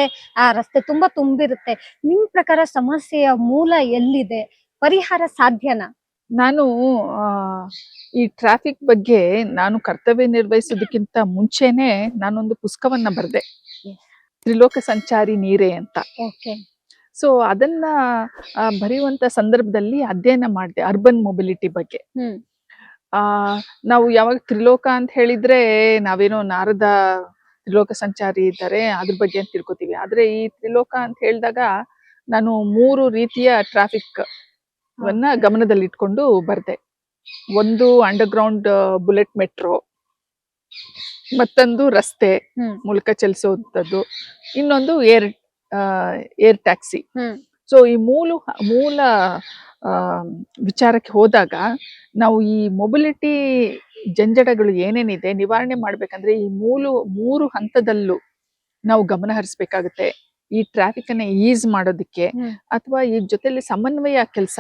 ರಸ್ತೆ ತುಂಬಾ ತುಂಬಿರುತ್ತೆ. ನಿಮ್ ಪ್ರಕಾರ ಸಮಸ್ಯೆಯ ಮೂಲ ಎಲ್ಲಿದೆ? ಪರಿಹಾರ ಸಾಧ್ಯನಾ? ನಾನು ಈ ಟ್ರಾಫಿಕ್ ಬಗ್ಗೆ ನಾನು ಕರ್ತವ್ಯ ನಿರ್ವಹಿಸೋದಕ್ಕಿಂತ ಮುಂಚೆನೆ ನಾನೊಂದು ಪುಸ್ತಕವನ್ನ ಬರ್ದೆ, ತ್ರಿಲೋಕ ಸಂಚಾರಿ ನೀರೇ ಅಂತ. ಸೊ ಅದನ್ನ ಬರೆಯುವಂತ ಸಂದರ್ಭದಲ್ಲಿ ಅಧ್ಯಯನ ಮಾಡಿದೆ ಅರ್ಬನ್ ಮೊಬಿಲಿಟಿ ಬಗ್ಗೆ. ನಾವು ಯಾವಾಗ ತ್ರಿಲೋಕ ಅಂತ ಹೇಳಿದ್ರೆ ನಾವೇನೋ ನಾರದ ತ್ರಿಲೋಕ ಸಂಚಾರಿ ಇದ್ದಾರೆ ಅದ್ರ ಬಗ್ಗೆ ಅಂತ ತಿಳ್ಕೊತೀವಿ. ಆದ್ರೆ ಈ ತ್ರಿಲೋಕ ಅಂತ ಹೇಳಿದಾಗ ನಾನು 3 ರೀತಿಯ ಟ್ರಾಫಿಕ್ ವನ್ನ ಗಮನದಲ್ಲಿ ಇಟ್ಕೊಂಡು ಬರ್ದೆ. ಒಂದು ಅಂಡರ್ಗ್ರೌಂಡ್ ಬುಲೆಟ್ ಮೆಟ್ರೋ, ಮತ್ತೊಂದು ರಸ್ತೆ ಮೂಲಕ ಚಲಿಸುವಂತದ್ದು, ಇನ್ನೊಂದು ಏರ್ ಟ್ಯಾಕ್ಸಿ. ಸೊ ಈ ಮೂಲ ವಿಚಾರಕ್ಕೆ ಹೋದಾಗ ನಾವು ಈ ಮೊಬಿಲಿಟಿ ಜಂಜಡಗಳು ಏನೇನಿದೆ ನಿವಾರಣೆ ಮಾಡ್ಬೇಕಂದ್ರೆ ಈ 3 ಹಂತದಲ್ಲೂ ನಾವು ಗಮನ ಹರಿಸ್ಬೇಕಾಗುತ್ತೆ. ಈ ಟ್ರಾಫಿಕ್ ಅನ್ನ ಈಸ್ ಮಾಡೋದಕ್ಕೆ ಅಥವಾ ಈ ಜೊತೆಲಿ ಸಮನ್ವಯ ಕೆಲಸ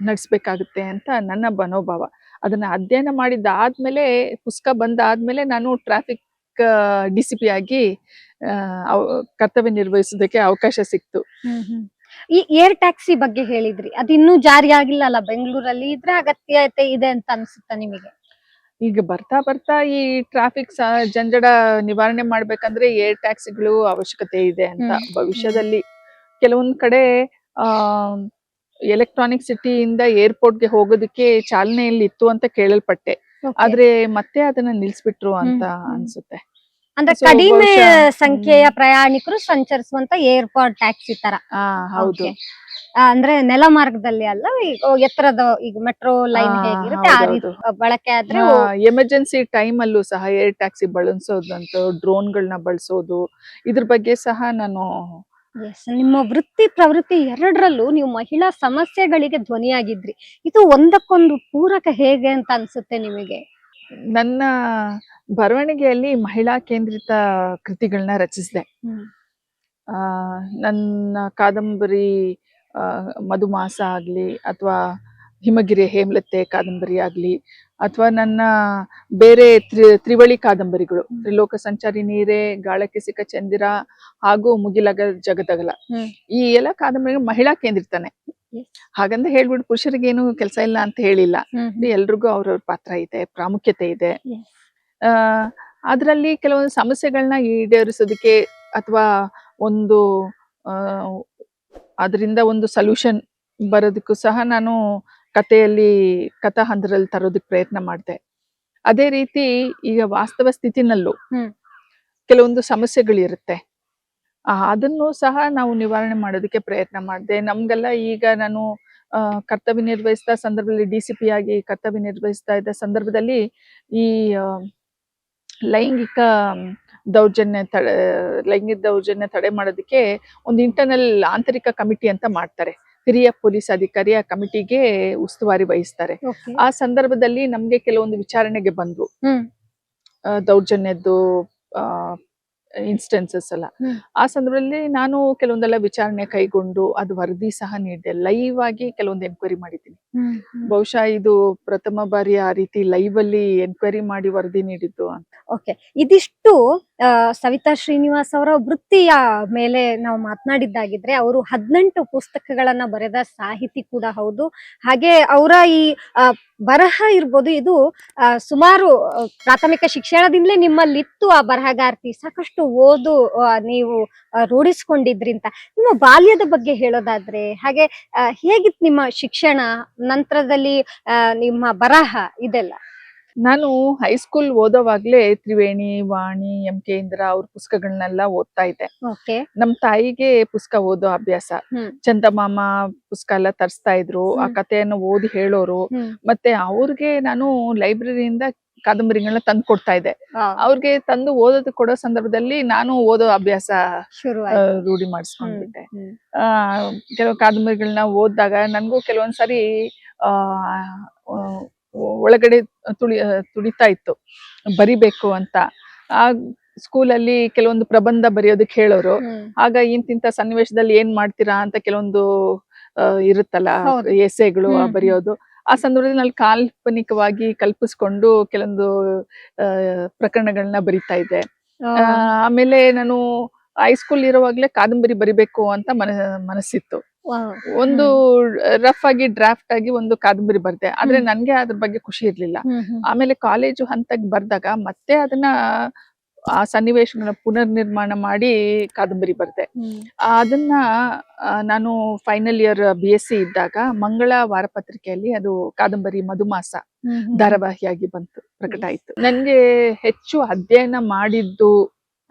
ನಡೆಸ್ಬೇಕಾಗುತ್ತೆ ಅಂತ ನನ್ನ ಮನೋಭಾವ. ಅದನ್ನ ಅಧ್ಯಯನ ಮಾಡಿದ್ದಾದ್ಮೇಲೆ, ಪುಸ್ತಕ ಬಂದಾದ್ಮೇಲೆ ನಾನು ಟ್ರಾಫಿಕ್ DCP ಆಗಿ ಕರ್ತವ್ಯ ನಿರ್ವಹಿಸೋದಕ್ಕೆ ಅವಕಾಶ ಸಿಕ್ತು. ಈ ಏರ್ ಟ್ಯಾಕ್ಸಿ ಬಗ್ಗೆ ಹೇಳಿದ್ರಿ, ಅದು ಇನ್ನೂ ಜಾರಿ ಆಗಿಲ್ಲ ಅಲ್ಲ ಬೆಂಗಳೂರಲ್ಲಿ? ಇದ್ರ ಅಗತ್ಯತೆ ಇದೆ ಅಂತ ಅನ್ಸುತ್ತಾ ನಿಮಗೆ? ಈಗ ಬರ್ತಾ ಬರ್ತಾ ಈ ಟ್ರಾಫಿಕ್ ಜಂಜಡ ನಿವಾರಣೆ ಮಾಡ್ಬೇಕಂದ್ರೆ ಏರ್ ಟ್ಯಾಕ್ಸಿಗಳು ಅವಶ್ಯಕತೆ ಇದೆ ಅಂತ ಭವಿಷ್ಯದಲ್ಲಿ ಕೆಲವೊಂದ್ ಕಡೆ ಆ ಎಲೆಕ್ಟ್ರಾನಿಕ್ ಸಿಟಿಯಿಂದ ಏರ್ಪೋರ್ಟ್ಗೆ ಹೋಗೋದಕ್ಕೆ ಚಾಲನೆಯಲ್ಲಿ ಇತ್ತು ಅಂತ ಕೇಳಲ್ಪಟ್ಟೆ. ಆದ್ರೆ ಮತ್ತೆ ಅದನ್ನ ನಿಲ್ಸ್ಬಿಟ್ರು ಅಂತ ಅನ್ಸುತ್ತೆ. ಅಂದ್ರೆ So, ಕಡಿಮೆ ಬಹುಶಃ, ಸಂಖ್ಯೆಯ ಪ್ರಯಾಣಿಕರು ಸಂಚರಿಸುವಂತ ಏರ್ಪೋರ್ಟ್ ಟ್ಯಾಕ್ಸಿ ತರ. ಹೌದು. Okay. ಅಂದ್ರೆ ನೆಲ ಮಾರ್ಗದಲ್ಲಿ ಅಲ್ಲ, ಈಗ ಎತ್ತರದ ಈಗ ಮೆಟ್ರೋ ಲೈನ್ ಹೇಗಿರುತ್ತೆ ಆ ರೀತಿ ಬಳಕೆ ಆದ್ರೆ ಎಮರ್ಜೆನ್ಸಿ ಟೈಮ್ ಅಲ್ಲೂ ಸಹ ಏರ್ ಟ್ಯಾಕ್ಸಿ ಬಳಸೋದಂತ, ಡ್ರೋನ್ಗಳನ್ನ ಬಳಸೋದು, ಇದ್ರ ಬಗ್ಗೆ ಸಹ ನಾನು ನಿಮ್ಮ ವೃತ್ತಿ ಪ್ರವೃತ್ತಿ ಎರಡರಲ್ಲೂ ನೀವು ಮಹಿಳಾ ಸಮಸ್ಯೆಗಳಿಗೆ ಧ್ವನಿಯಾಗಿದ್ರಿ. ಇದು ಒಂದಕ್ಕೊಂದು ಪೂರಕ ಹೇಗೆ ಅಂತ ಅನ್ಸುತ್ತೆ ನಿಮಗೆ? ನನ್ನ ಬರವಣಿಗೆಯಲ್ಲಿ ಮಹಿಳಾ ಕೇಂದ್ರಿತ ಕೃತಿಗಳನ್ನ ರಚಿಸಿದೆ. ನನ್ನ ಕಾದಂಬರಿ ಮಧುಮಾಸ ಆಗ್ಲಿ, ಅಥವಾ ಹಿಮಗಿರಿ ಹೇಮಲತೆ ಕಾದಂಬರಿ ಆಗ್ಲಿ, ಅಥವಾ ನನ್ನ ಬೇರೆ ತ್ರಿವಳಿ ಕಾದಂಬರಿಗಳು, ತ್ರಿಲೋಕ ಸಂಚಾರಿ ನೀರೆ, ಗಾಳಕ್ಕೆ ಸಿಕ್ಕ ಚಂದಿರ ಹಾಗೂ ಮುಗಿಲಗ ಜಗದಗಲ, ಈ ಎಲ್ಲ ಕಾದಂಬರಿಗಳು ಮಹಿಳಾ ಕೇಂದ್ರಿತಾನೆ. ಹಾಗಂತ ಹೇಳ್ಬಿಟ್ಟು ಪುರುಷರಿಗೇನು ಕೆಲಸ ಇಲ್ಲ ಅಂತ ಹೇಳಿಲ್ಲ. ಎಲ್ರಿಗೂ ಅವ್ರವ್ರ ಪಾತ್ರ ಇದೆ, ಪ್ರಾಮುಖ್ಯತೆ ಇದೆ. ಅದ್ರಲ್ಲಿ ಕೆಲವೊಂದು ಸಮಸ್ಯೆಗಳನ್ನ ಈಡೇರಿಸೋದಕ್ಕೆ ಅಥವಾ ಒಂದು ಅದರಿಂದ ಒಂದು ಸೊಲ್ಯೂಷನ್ ಬರೋದಕ್ಕೂ ಸಹ ನಾನು ಕಥಾ ಹಂದರಲ್ಲಿ ತರೋದಕ್ಕೆ ಪ್ರಯತ್ನ ಮಾಡಿದೆ. ಅದೇ ರೀತಿ ಈಗ ವಾಸ್ತವ ಸ್ಥಿತಿನಲ್ಲೂ ಕೆಲವೊಂದು ಸಮಸ್ಯೆಗಳಿರುತ್ತೆ, ಅದನ್ನು ಸಹ ನಾವು ನಿವಾರಣೆ ಮಾಡೋದಕ್ಕೆ ಪ್ರಯತ್ನ ಮಾಡಿದೆ. ನಮ್ಗೆಲ್ಲ ಈಗ ನಾನು ಕರ್ತವ್ಯ ನಿರ್ವಹಿಸಿದ ಸಂದರ್ಭದಲ್ಲಿ DCP ಆಗಿ ಕರ್ತವ್ಯ ನಿರ್ವಹಿಸ್ತಾ ಇದ್ದ ಸಂದರ್ಭದಲ್ಲಿ ಈ ಲೈಂಗಿಕ ದೌರ್ಜನ್ಯ ತಡೆ ಮಾಡೋದಕ್ಕೆ ಒಂದು ಇಂಟರ್ನಲ್ ಆಂತರಿಕ ಕಮಿಟಿ ಅಂತ ಮಾಡ್ತಾರೆ. ಹಿರಿಯ ಪೊಲೀಸ್ ಅಧಿಕಾರಿಯ ಕಮಿಟಿಗೆ ಉಸ್ತುವಾರಿ ವಹಿಸ್ತಾರೆ. ಆ ಸಂದರ್ಭದಲ್ಲಿ ನಮ್ಗೆ ಕೆಲವೊಂದು ವಿಚಾರಣೆಗೆ ಬಂದ್ವು ದೌರ್ಜನ್ಯದ್ದು ಇನ್ಸ್ಟೆನ್ಸಸ್ ಎಲ್ಲ. ಆ ಸಂದರ್ಭದಲ್ಲಿ ನಾನು ಕೆಲವೊಂದೆಲ್ಲ ವಿಚಾರಣೆ ಕೈಗೊಂಡು ಅದು ವರದಿ ಸಹ ನೀಡಿದೆ. ಲೈವ್ ಆಗಿ ಕೆಲವೊಂದು ಎನ್ಕ್ವೈರಿ ಮಾಡಿದ್ದೀನಿ. ಬಹುಶಃ ಇದು ಪ್ರಥಮ ಬಾರಿ ಆ ರೀತಿ ಲೈವ್ ಅಲ್ಲಿ ಎನ್ಕ್ವೈರಿ ಮಾಡಿ ವರದಿ ನೀಡಿದ್ದು ಅಂತ. ಓಕೆ, ಇದಿಷ್ಟು ಸವಿತಾ ಶ್ರೀನಿವಾಸ್ ಅವರ ವೃತ್ತಿಯ ಮೇಲೆ ನಾವು ಮಾತನಾಡಿದ್ದಾಗಿದ್ರೆ, ಅವರು 18 ಪುಸ್ತಕಗಳನ್ನ ಬರೆದ ಸಾಹಿತಿ ಕೂಡ ಹೌದು. ಹಾಗೆ ಅವರ ಈ ಬರಹ ಇರ್ಬೋದು, ಇದು ಸುಮಾರು ಪ್ರಾಥಮಿಕ ಶಿಕ್ಷಣದಿಂದಲೇ ನಿಮ್ಮಲ್ಲಿತ್ತು ಆ ಬರಹಗಾರ್ತಿ. ಸಾಕಷ್ಟು ಓದು ನೀವು ರೂಢಿಸ್ಕೊಂಡಿದ್ರಿ ಅಂತ. ನಿಮ್ಮ ಬಾಲ್ಯದ ಬಗ್ಗೆ ಹೇಳೋದಾದ್ರೆ, ಹಾಗೆ ಹೇಗಿತ್ತು ನಿಮ್ಮ ಶಿಕ್ಷಣ, ನಂತರದಲ್ಲಿ ನಿಮ್ಮ ಬರಹ ಇದೆಲ್ಲ? ನಾನು ಹೈಸ್ಕೂಲ್ ಓದೋವಾಗ್ಲೇ ತ್ರಿವೇಣಿ, ವಾಣಿ, MK ಇಂದ್ರ ಅವ್ರ ಪುಸ್ತಕಗಳನ್ನೆಲ್ಲ ಓದ್ತಾ ಇದ್ದೆ. ನಮ್ ತಾಯಿಗೆ ಪುಸ್ತಕ ಓದೋ ಅಭ್ಯಾಸ. ಚಂದಮಾಮ ಪುಸ್ತಕ ಎಲ್ಲ ತರಿಸ್ತಾ ಇದ್ರು, ಆ ಕಥೆಯನ್ನು ಓದಿ ಹೇಳೋರು. ಮತ್ತೆ ಅವ್ರಿಗೆ ನಾನು ಲೈಬ್ರರಿಯಿಂದ ಕಾದಂಬರಿಗಳನ್ನ ತಂದು ಕೊಡ್ತಾ ಇದ್ದೆ. ಅವ್ರಿಗೆ ತಂದು ಓದೋದು ಕೊಡೋ ಸಂದರ್ಭದಲ್ಲಿ ನಾನು ಓದೋ ಅಭ್ಯಾಸ ರೂಢಿ ಮಾಡಿಸ್ಕೊಂಡ್ಬಿಟ್ಟೆ. ಕೆಲವು ಕಾದಂಬರಿಗಳನ್ನ ಓದಿದಾಗ ನನ್ಗೂ ಕೆಲವೊಂದ್ಸರಿ ಒಳಗಡೆ ತುಡಿತಾ ಇತ್ತು, ಬರಿಬೇಕು ಅಂತ. ಆ ಸ್ಕೂಲಲ್ಲಿ ಕೆಲವೊಂದು ಪ್ರಬಂಧ ಬರೆಯೋದಕ್ಕೆ ಹೇಳೋರು. ಆಗ ಇಂತಿಂತ ಸನ್ನಿವೇಶದಲ್ಲಿ ಏನ್ ಮಾಡ್ತೀರಾ ಅಂತ ಕೆಲವೊಂದು ಇರುತ್ತಲ್ಲ ಎಸೆಗಳು ಬರೆಯೋದು. ಆ ಸಂದರ್ಭದಲ್ಲಿ ನಾನು ಕಾಲ್ಪನಿಕವಾಗಿ ಕಲ್ಪಿಸ್ಕೊಂಡು ಕೆಲವೊಂದು ಪ್ರಕರಣಗಳನ್ನ ಬರಿತಾ ಇದ್ದೆ. ಆಮೇಲೆ ನಾನು ಹೈಸ್ಕೂಲ್ ಇರುವಾಗ್ಲೇ ಕಾದಂಬರಿ ಬರಿಬೇಕು ಅಂತ ಮನಸ್ಸಿತ್ತು. ಒಂದು ರಫ್ ಆಗಿ ಡ್ರಾಫ್ಟ್ ಆಗಿ ಒಂದು ಕಾದಂಬರಿ ಬರ್ದೆ. ಆದ್ರೆ ನನ್ಗೆ ಅದ್ರ ಬಗ್ಗೆ ಖುಷಿ ಇರ್ಲಿಲ್ಲ. ಆಮೇಲೆ ಕಾಲೇಜು ಹಂತಕ್ಕೆ ಬರ್ದಾಗ ಮತ್ತೆ ಅದನ್ನ ಆ ಸನ್ನಿವೇಶಗಳನ್ನ ಪುನರ್ ನಿರ್ಮಾಣ ಮಾಡಿ ಕಾದಂಬರಿ ಬರ್ದೆ. ಅದನ್ನ ನಾನು ಫೈನಲ್ ಇಯರ್ BSc ಇದ್ದಾಗ ಮಂಗಳ ವಾರಪತ್ರಿಕೆಯಲ್ಲಿ ಅದು ಕಾದಂಬರಿ ಮಧುಮಾಸ ಧಾರಾವಾಹಿಯಾಗಿ ಪ್ರಕಟ ಆಯ್ತು. ನನ್ಗೆ ಹೆಚ್ಚು ಅಧ್ಯಯನ ಮಾಡಿದ್ದು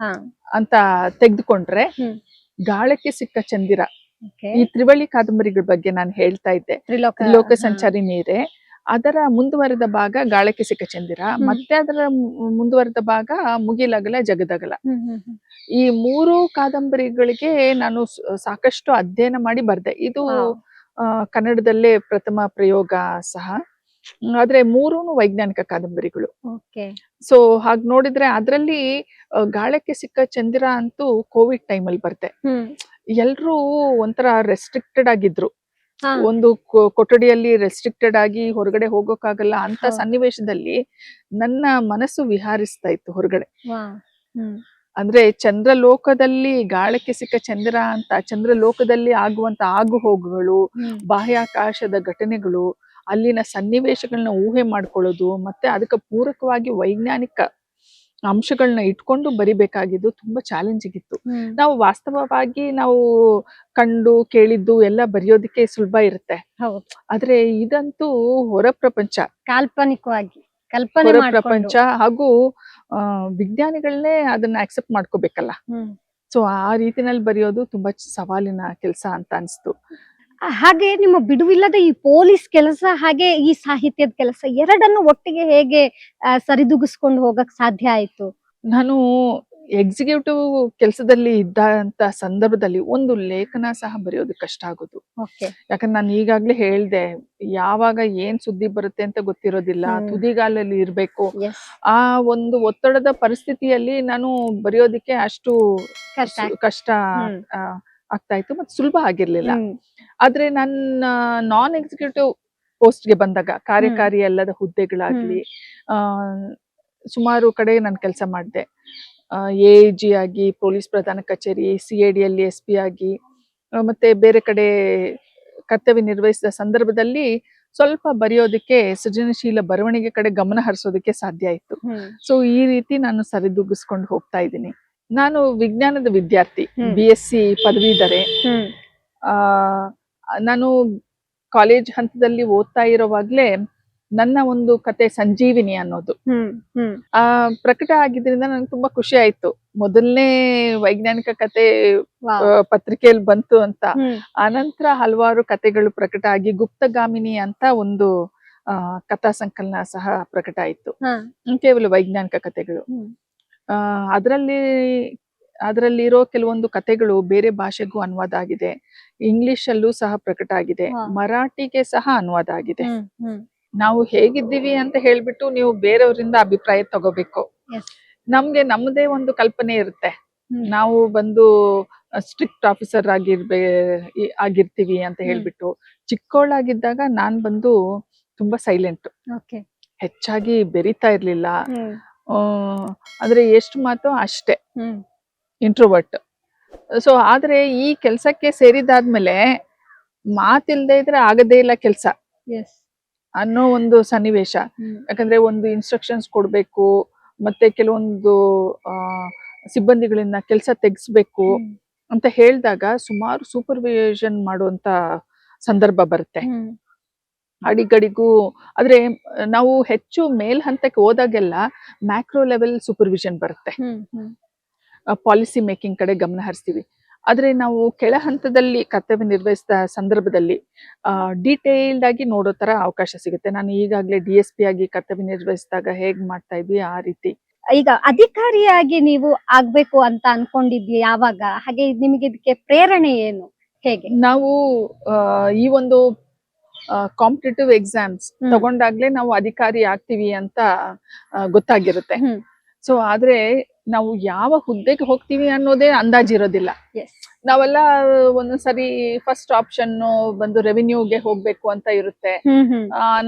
ಅಂತ ತೆಗೆದುಕೊಂಡ್ರೆ ಗಾಳಕ್ಕೆ ಸಿಕ್ಕ ಚಂದಿರ, ಈ ತ್ರಿವಳಿ ಕಾದಂಬರಿಗಳ ಬಗ್ಗೆ ನಾನು ಹೇಳ್ತಾ ಇದ್ದೆ. ತ್ರಿಲೋಕ ಸಂಚಾರಿ ನೀರೆ, ಅದರ ಮುಂದುವರೆದ ಭಾಗ ಗಾಳಕ್ಕೆ ಸಿಕ್ಕ ಚಂದಿರ, ಮತ್ತೆ ಅದರ ಮುಂದುವರೆದ ಭಾಗ ಮುಗಿಲಗಲ ಜಗದಗಲ. ಈ 3 ಕಾದಂಬರಿಗಳಿಗೆ ನಾನು ಸಾಕಷ್ಟು ಅಧ್ಯಯನ ಮಾಡಿ ಬರ್ದೆ. ಇದು ಕನ್ನಡದಲ್ಲೇ ಪ್ರಥಮ ಪ್ರಯೋಗ ಸಹ. ಆದ್ರೆ 3 ವೈಜ್ಞಾನಿಕ ಕಾದಂಬರಿಗಳು. ಸೊ ಹಾಗ್ ನೋಡಿದ್ರೆ ಅದ್ರಲ್ಲಿ ಗಾಳಕ್ಕೆ ಸಿಕ್ಕ ಚಂದಿರ ಅಂತೂ ಕೋವಿಡ್ ಟೈಮಲ್ಲಿ ಬರ್ದೆ. ಎಲ್ರೂ ಒಂಥರ ರೆಸ್ಟ್ರಿಕ್ಟೆಡ್ ಆಗಿದ್ರು. ಒಂದು ಕೊಠಡಿಯಲ್ಲಿ ರೆಸ್ಟ್ರಿಕ್ಟೆಡ್ ಆಗಿ ಹೊರಗಡೆ ಹೋಗೋಕ್ಕಾಗಲ್ಲ ಅಂತ ಸನ್ನಿವೇಶದಲ್ಲಿ ನನ್ನ ಮನಸ್ಸು ವಿಹಾರಿಸ್ತಾ ಇತ್ತು ಹೊರಗಡೆ. ಅಂದ್ರೆ ಚಂದ್ರಲೋಕದಲ್ಲಿ ಗಾಳಕ್ಕೆ ಸಿಕ್ಕ ಚಂದಿರ ಅಂತ, ಚಂದ್ರಲೋಕದಲ್ಲಿ ಆಗುವಂತ ಆಗು ಹೋಗುಗಳು, ಬಾಹ್ಯಾಕಾಶದ ಘಟನೆಗಳು, ಅಲ್ಲಿನ ಸನ್ನಿವೇಶಗಳನ್ನ ಊಹೆ ಮಾಡ್ಕೊಳ್ಳೋದು ಮತ್ತೆ ಅದಕ್ಕೆ ಪೂರಕವಾಗಿ ವೈಜ್ಞಾನಿಕ ಅಂಶಗಳನ್ನ ಇಟ್ಕೊಂಡು ಬರಿಬೇಕಾಗಿದ್ದು ತುಂಬಾ ಚಾಲೆಂಜಿಂಗ್ ಇತ್ತು. ನಾವು ವಾಸ್ತವವಾಗಿ ನಾವು ಕಂಡು ಕೇಳಿದ್ದು ಎಲ್ಲ ಬರೆಯೋದಕ್ಕೆ ಸುಲಭ ಇರುತ್ತೆ. ಹೌದು, ಆದ್ರೆ ಇದಂತೂ ಹೊರ ಪ್ರಪಂಚ, ಕಾಲ್ಪನಿಕವಾಗಿ ಕಲ್ಪನೆ ಹೊರ ಮಾಡ್ಕೊಂಡು. ಪ್ರಪಂಚ ಹಾಗೂ ವಿಜ್ಞಾನಿಗಳನ್ನೇ ಅದನ್ನ ಅಕ್ಸೆಪ್ಟ್ ಮಾಡ್ಕೋಬೇಕಲ್ಲ. ಸೊ ಆ ರೀತಿನಲ್ಲಿ ಬರೆಯೋದು ತುಂಬಾ ಸವಾಲಿನ ಕೆಲಸ ಅಂತ ಅನ್ಸ್ತು. ಹಾಗೆ ನಿಮ್ಮ ಬಿಡುವಿಲ್ಲದ ಈ ಪೊಲೀಸ್ ಕೆಲಸ ಹಾಗೆ ಈ ಸಾಹಿತ್ಯದ ಕೆಲಸ ಎರಡನ್ನು ಒಟ್ಟಿಗೆ ಹೇಗೆ ಸರಿದೂಗಿಸ್ಕೊಂಡು ಹೋಗಕ್ ಸಾಧ್ಯ ಆಯ್ತು? ನಾನು ಎಕ್ಸಿಕ್ಯೂಟಿವ್ ಕೆಲಸದಲ್ಲಿ ಇದ್ದಂತ ಸಂದರ್ಭದಲ್ಲಿ ಒಂದು ಲೇಖನ ಸಹ ಬರೆಯೋದು ಕಷ್ಟ ಆಗೋದು. ಓಕೆ. ಯಾಕಂದ್ರೆ ನಾನು ಈಗಾಗ್ಲೇ ಹೇಳ್ದೆ, ಯಾವಾಗ ಏನ್ ಸುದ್ದಿ ಬರುತ್ತೆ ಅಂತ ಗೊತ್ತಿರೋದಿಲ್ಲ, ತುದಿಗಾಲಲ್ಲಿ ಇರ್ಬೇಕು. ಆ ಒಂದು ಒತ್ತಡದ ಪರಿಸ್ಥಿತಿಯಲ್ಲಿ ನಾನು ಬರೆಯೋದಿಕ್ಕೆ ಅಷ್ಟು ಕಷ್ಟ ಆಗ್ತಾ ಇತ್ತು, ಮತ್ತೆ ಸುಲಭ ಆಗಿರ್ಲಿಲ್ಲ. ಆದ್ರೆ ನನ್ನ ನಾನ್ ಎಕ್ಸಿಕ್ಯೂಟಿವ್ ಪೋಸ್ಟ್ಗೆ ಬಂದಾಗ, ಕಾರ್ಯಕಾರಿ ಅಲ್ಲದ ಹುದ್ದೆಗಳಾಗ್ಲಿ, ಸುಮಾರು ಕಡೆ ನಾನು ಕೆಲಸ ಮಾಡಿದೆ. AIG ಆಗಿ, ಪೊಲೀಸ್ ಪ್ರಧಾನ ಕಚೇರಿ, CID ಅಲ್ಲಿ SP ಆಗಿ, ಮತ್ತೆ ಬೇರೆ ಕಡೆ ಕರ್ತವ್ಯ ನಿರ್ವಹಿಸಿದ ಸಂದರ್ಭದಲ್ಲಿ ಸ್ವಲ್ಪ ಬರೆಯೋದಕ್ಕೆ, ಸೃಜನಶೀಲ ಬರವಣಿಗೆ ಕಡೆ ಗಮನ ಹರಿಸೋದಕ್ಕೆ ಸಾಧ್ಯ ಆಯ್ತು. ಸೊ ಈ ರೀತಿ ನಾನು ಸರಿದೂಗಿಸ್ಕೊಂಡು ಹೋಗ್ತಾ ಇದ್ದೀನಿ. ನಾನು ವಿಜ್ಞಾನದ ವಿದ್ಯಾರ್ಥಿ, BSc ಪದವೀಧರೆ. ನಾನು ಕಾಲೇಜ್ ಹಂತದಲ್ಲಿ ಓದ್ತಾ ಇರೋವಾಗ್ಲೇ ನನ್ನ ಒಂದು ಕತೆ ಸಂಜೀವಿನಿ ಅನ್ನೋದು ಪ್ರಕಟ ಆಗಿದ್ರಿಂದ ನಂಗೆ ತುಂಬಾ ಖುಷಿ ಆಯ್ತು. ಮೊದಲನೇ ವೈಜ್ಞಾನಿಕ ಕತೆ ಪತ್ರಿಕೆಯಲ್ಲಿ ಬಂತು ಅಂತ. ಆನಂತರ ಹಲವಾರು ಕತೆಗಳು ಪ್ರಕಟ ಆಗಿ ಗುಪ್ತಗಾಮಿನಿ ಅಂತ ಒಂದು ಕಥಾ ಸಂಕಲನ ಸಹ ಪ್ರಕಟ ಆಯ್ತು, ಕೇವಲ ವೈಜ್ಞಾನಿಕ ಕತೆಗಳು. ಅದರಲ್ಲಿರೋ ಕೆಲವೊಂದು ಕತೆಗಳು ಬೇರೆ ಭಾಷೆಗೂ ಅನುವಾದ ಆಗಿದೆ, ಇಂಗ್ಲಿಷ್ ಅಲ್ಲೂ ಸಹ ಪ್ರಕಟ ಆಗಿದೆ, ಮರಾಠಿಗೆ ಸಹ ಅನುವಾದ ಆಗಿದೆ. ನಾವು ಹೇಗಿದ್ದೀವಿ ಅಂತ ಹೇಳ್ಬಿಟ್ಟು ನೀವು ಬೇರೆಯವರಿಂದ ಅಭಿಪ್ರಾಯ ತಗೋಬೇಕು. ನಮ್ಗೆ ನಮ್ಮದೇ ಒಂದು ಕಲ್ಪನೆ ಇರುತ್ತೆ, ನಾವು ಬಂದು ಸ್ಟ್ರಿಕ್ಟ್ ಆಫೀಸರ್ ಆಗಿರ್ತೀವಿ ಅಂತ ಹೇಳ್ಬಿಟ್ಟು. ಚಿಕ್ಕವಳಾಗಿದ್ದಾಗ ನಾನ್ ಬಂದು ತುಂಬಾ ಸೈಲೆಂಟ್, ಹೆಚ್ಚಾಗಿ ಬೆರಿತಾ ಇರ್ಲಿಲ್ಲ. ಅಂದ್ರೆ ಎಷ್ಟು ಮಾತು ಅಷ್ಟೇ, ಇಂಟ್ರೋವರ್ಟ್. ಸೊ ಆದ್ರೆ ಈ ಕೆಲ್ಸಕ್ಕೆ ಸೇರಿದಾದ್ಮೇಲೆ ಮಾತಿಲ್ದೇ ಇದ್ರೆ ಆಗದೇ ಇಲ್ಲ ಕೆಲ್ಸ ಅನ್ನೋ ಒಂದು ಸನ್ನಿವೇಶ. ಯಾಕಂದ್ರೆ ಒಂದು ಇನ್ಸ್ಟ್ರಕ್ಷನ್ಸ್ ಕೊಡ್ಬೇಕು, ಮತ್ತೆ ಕೆಲವೊಂದು ಸಿಬ್ಬಂದಿಗಳಿಂದ ಕೆಲಸ ತೆಗಿಸ್ಬೇಕು ಅಂತ ಹೇಳಿದಾಗ ಸುಮಾರು ಸೂಪರ್ವಿಷನ್ ಮಾಡುವಂತ ಸಂದರ್ಭ ಬರುತ್ತೆ ಅಡಿಗಡಿಗೂ. ಆದ್ರೆ ನಾವು ಹೆಚ್ಚು ಮೇಲ್ ಹಂತಕ್ಕೆ ಹೋದಾಗೆಲ್ಲ ಮ್ಯಾಕ್ರೋ ಲೆವೆಲ್ ಸೂಪರ್ವಿಷನ್ ಬರುತ್ತೆ, ಪಾಲಿಸಿ ಮೇಕಿಂಗ್ ಕಡೆ ಗಮನ ಹರಿಸ್ತೀವಿ. ಆದ್ರೆ ನಾವು ಕೆಳ ಹಂತದಲ್ಲಿ ಕರ್ತವ್ಯ ನಿರ್ವಹಿಸಿದ ಸಂದರ್ಭದಲ್ಲಿ ಡೀಟೇಲ್ಡ್ ಆಗಿ ನೋಡೋ ತರ ಅವಕಾಶ ಸಿಗುತ್ತೆ. ನಾನು ಈಗಾಗಲೇ DSP ಆಗಿ ಕರ್ತವ್ಯ ನಿರ್ವಹಿಸಿದಾಗ ಹೇಗ್ ಮಾಡ್ತಾ ಇದ್ವಿ ಆ ರೀತಿ. ಈಗ ಅಧಿಕಾರಿಯಾಗಿ ನೀವು ಆಗ್ಬೇಕು ಅಂತ ಅನ್ಕೊಂಡಿದ್ವಿ ಯಾವಾಗ? ಹಾಗೆ ನಿಮಗೆ ಇದಕ್ಕೆ ಪ್ರೇರಣೆ ಏನು, ಹೇಗೆ? ನಾವು ಈ ಒಂದು ಕಾಂಪಿಟೇಟಿವ್ ಎಕ್ಸಾಮ್ಸ್ ತಗೊಂಡಾಗ್ಲೇ ನಾವು ಅಧಿಕಾರಿ ಆಗ್ತೀವಿ ಅಂತ ಗೊತ್ತಾಗಿರುತ್ತೆ. ಸೊ ಆದ್ರೆ ನಾವು ಯಾವ ಹುದ್ದೆಗೆ ಹೋಗ್ತೀವಿ ಅನ್ನೋದೇ ಅಂದಾಜಿರೋದಿಲ್ಲ. ನಾವೆಲ್ಲ ಒಂದೊಂದ್ಸರಿ ಫಸ್ಟ್ ಆಪ್ಷನ್ ಬಂದು ರೆವಿನ್ಯೂಗೆ ಹೋಗ್ಬೇಕು ಅಂತ ಇರುತ್ತೆ,